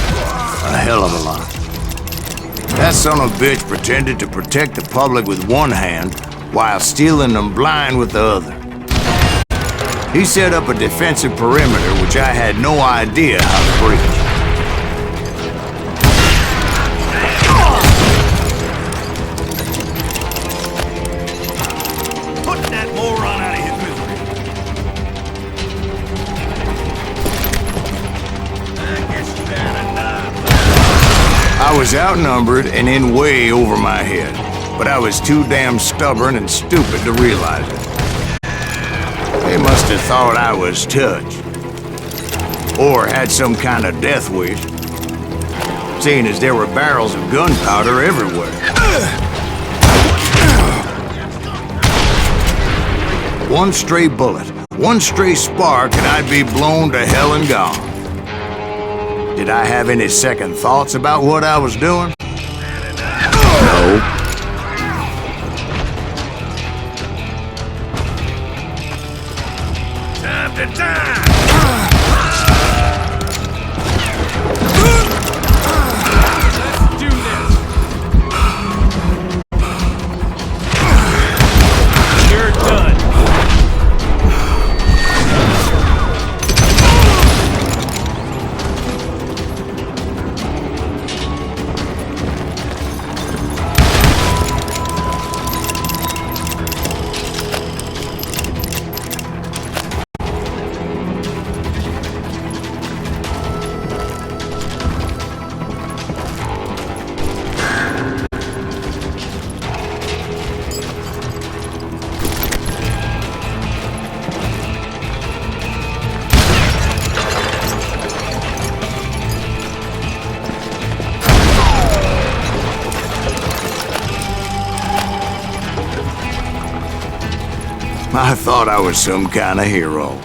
A hell of a lot. That son of a bitch pretended to protect the public with one hand while stealing them blind with the other. He set up a defensive perimeter which I had no idea how to breach. I was outnumbered and in way over my head, but I was too damn stubborn and stupid to realize it. They must have thought I was touched, or had some kind of death wish, seeing as there were barrels of gunpowder everywhere. One stray bullet, one stray spark, and I'd be blown to hell and gone. Did I have any second thoughts about what I was doing? No. Time to die! Let's do this! You're done! I thought I was some kind of hero.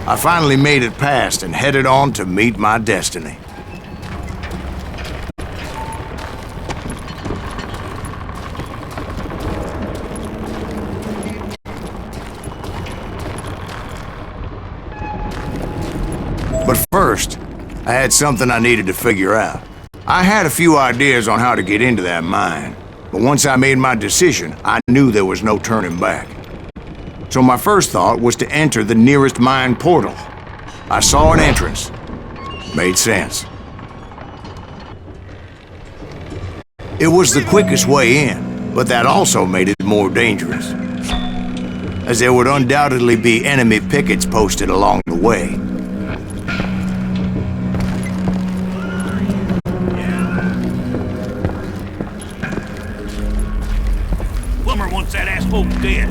I finally made it past and headed on to meet my destiny. But first, I had something I needed to figure out. I had a few ideas on how to get into that mine, but once I made my decision, I knew there was no turning back. So my first thought was to enter the nearest mine portal. I saw an entrance. Made sense. It was the quickest way in, but that also made it more dangerous, as there would undoubtedly be enemy pickets posted along the way. Plummer wants that ass folk dead.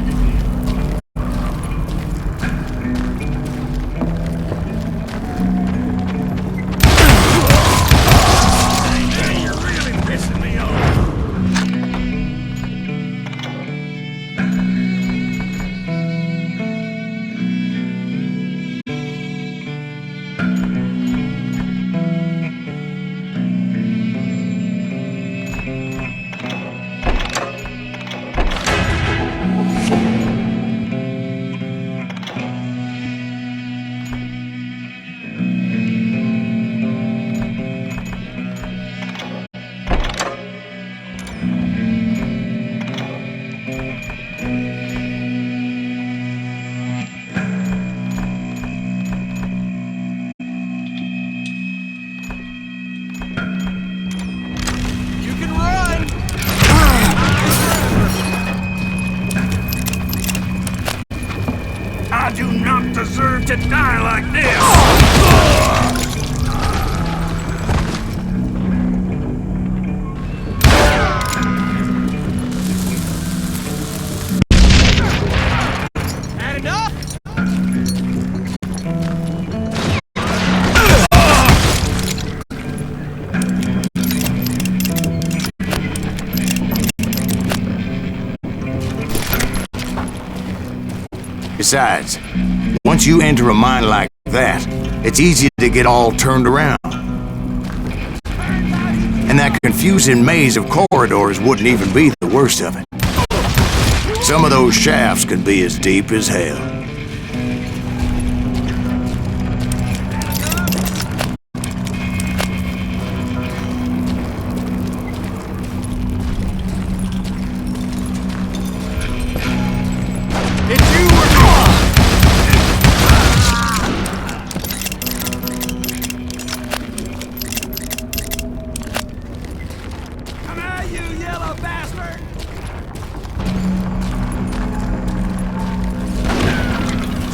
You're really pissing me off. I do not deserve to die like this! Had enough? Besides, once you enter a mine like that, it's easy to get all turned around. And that confusing maze of corridors wouldn't even be the worst of it. Some of those shafts could be as deep as hell.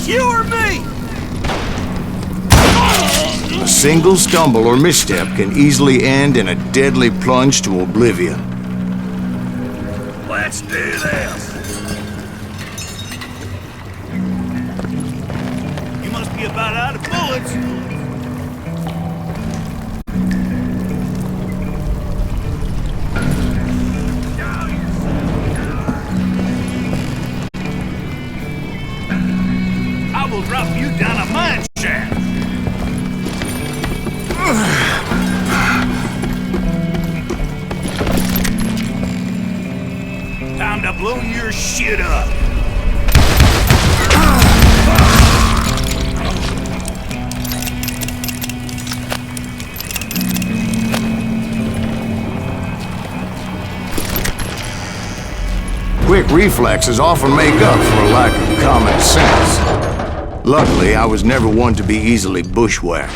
You or me? A single stumble or misstep can easily end in a deadly plunge to oblivion. Let's do this! You must be about out of bullets. I will drop you down a mine shaft. Time to blow your shit up. Quick reflexes often make up for a lack of common sense. Luckily, I was never one to be easily bushwhacked.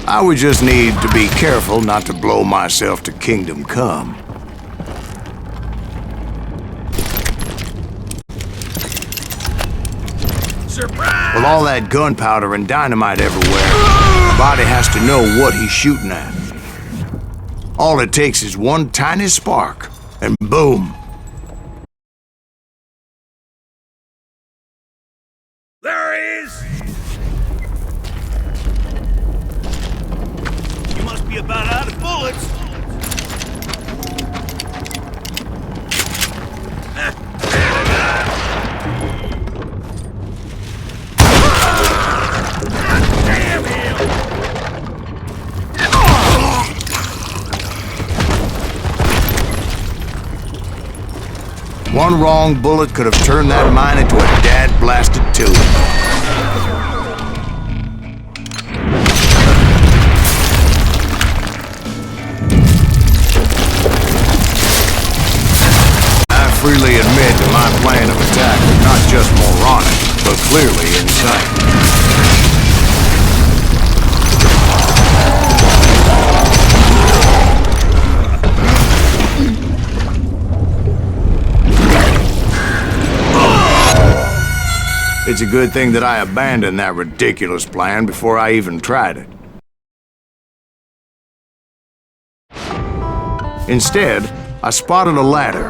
I would just need to be careful not to blow myself to kingdom come. Surprise! With all that gunpowder and dynamite everywhere, the body has to know what he's shooting at. All it takes is one tiny spark, and boom. There he is! You must be about out of bullets. Damn him! One wrong bullet could have turned that mine into a dad-blasted tube. I freely admit that my plan of attack was not just moronic, but clearly insane. It's a good thing that I abandoned that ridiculous plan before I even tried it. Instead, I spotted a ladder.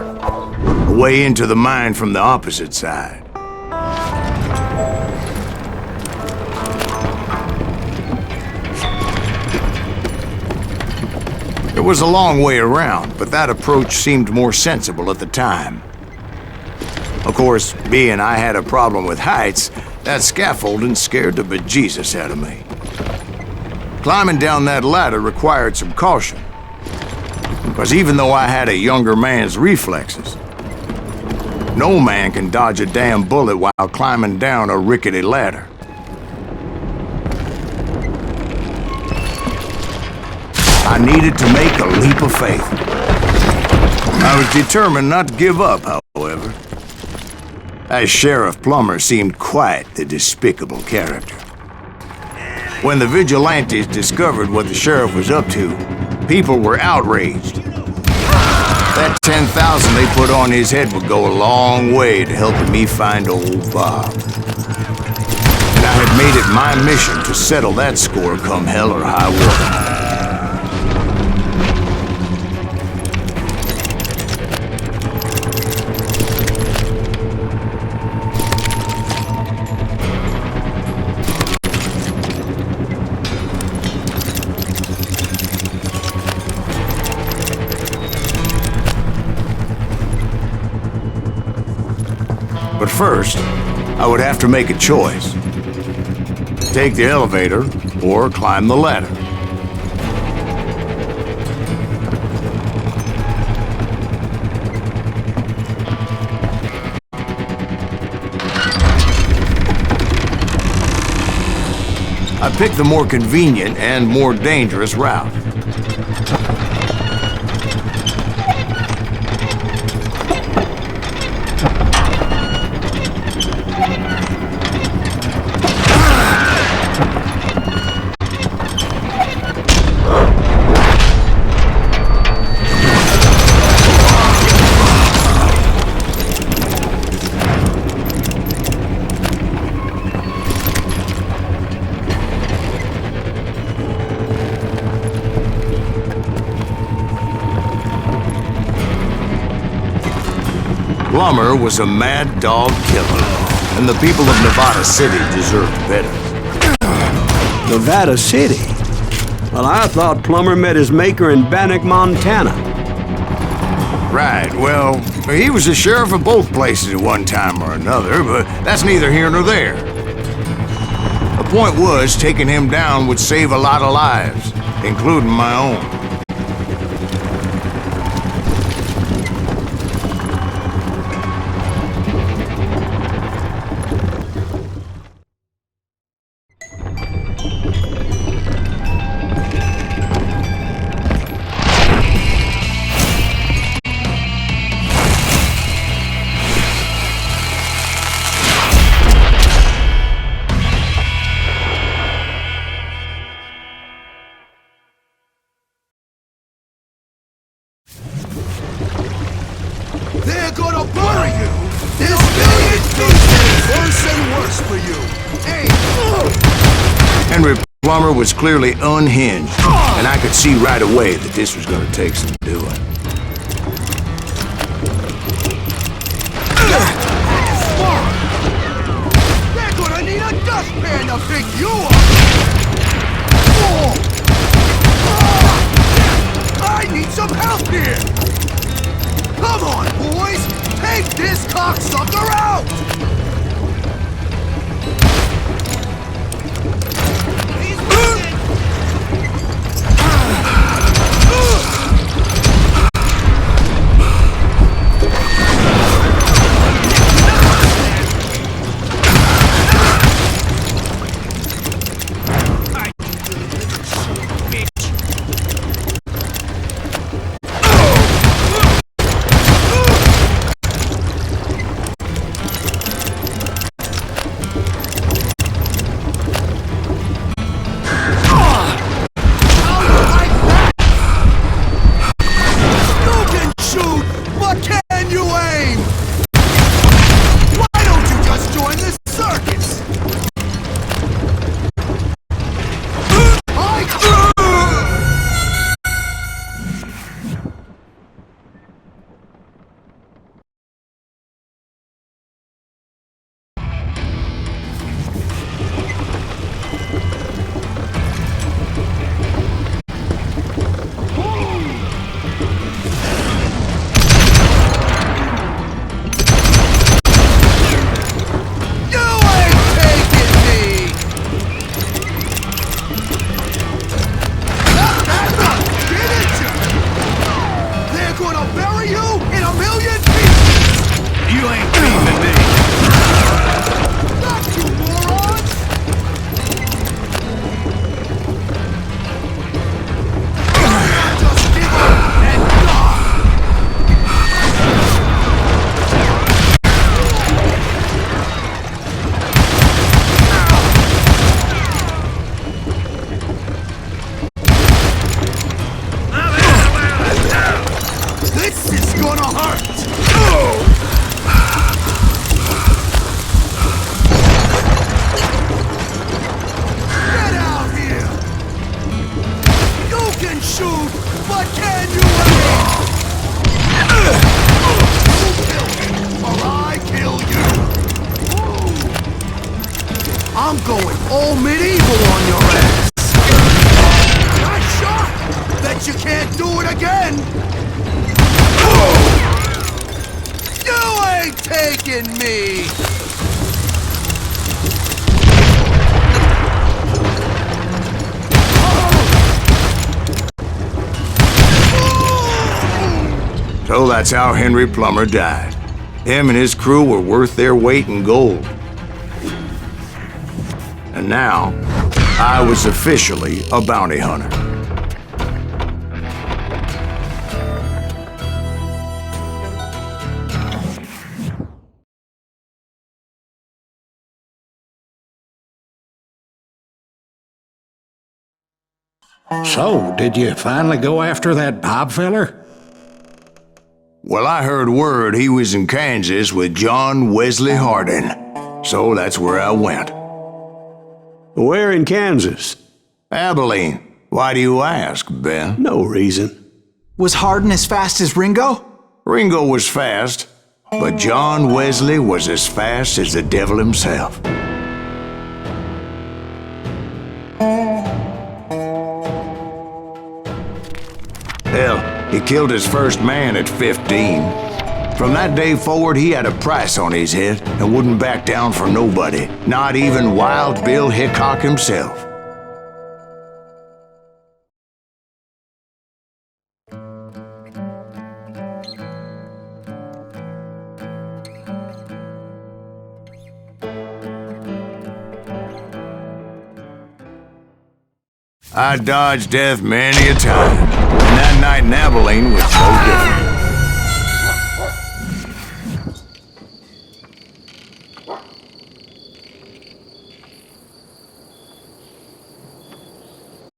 A way into the mine from the opposite side. It was a long way around, but that approach seemed more sensible at the time. Of course, being I had a problem with heights, that scaffolding scared the bejesus out of me. Climbing down that ladder required some caution, because even though I had a younger man's reflexes, no man can dodge a damn bullet while climbing down a rickety ladder. I needed to make a leap of faith. I was determined not to give up, however, as Sheriff Plummer seemed quite the despicable character. When the vigilantes discovered what the sheriff was up to, people were outraged. That 10,000 they put on his head would go a long way to helping me find old Bob. And I had made it my mission to settle that score come hell or high water. But first, I would have to make a choice. Take the elevator or climb the ladder. I picked the more convenient and more dangerous route. Plummer was a mad dog killer, and the people of Nevada City deserved better. Nevada City? Well, I thought Plummer met his maker in Bannock, Montana. Right, well, he was the sheriff of both places at one time or another, but that's neither here nor there. The point was, taking him down would save a lot of lives, including my own. They're gonna bury you! There's million pieces! Worse and worse for you! Hey! Henry Plummer was clearly unhinged, and I could see right away that this was gonna take some doing. They're gonna need a dustpan to pick you up! I need some help here! Come on, boys! Take this cocksucker out! He's moving! shoot, but can you aim? You kill me, or I kill you. I'm going all medieval on your ass. Nice shot! Bet you can't do it again. You ain't taking me. So that's how Henry Plummer died. Him and his crew were worth their weight in gold. And now, I was officially a bounty hunter. So, did you finally go after that Bob feller? Well, I heard word he was in Kansas with John Wesley Hardin. So that's where I went. Where in Kansas? Abilene. Why do you ask, Ben? No reason. Was Hardin as fast as Ringo? Ringo was fast, but John Wesley was as fast as the devil himself. Hell, he killed his first man at 15. From that day forward, he had a price on his head and wouldn't back down for nobody, not even Wild Bill Hickok himself. I dodged death many a time, and that night in Abilene was no different.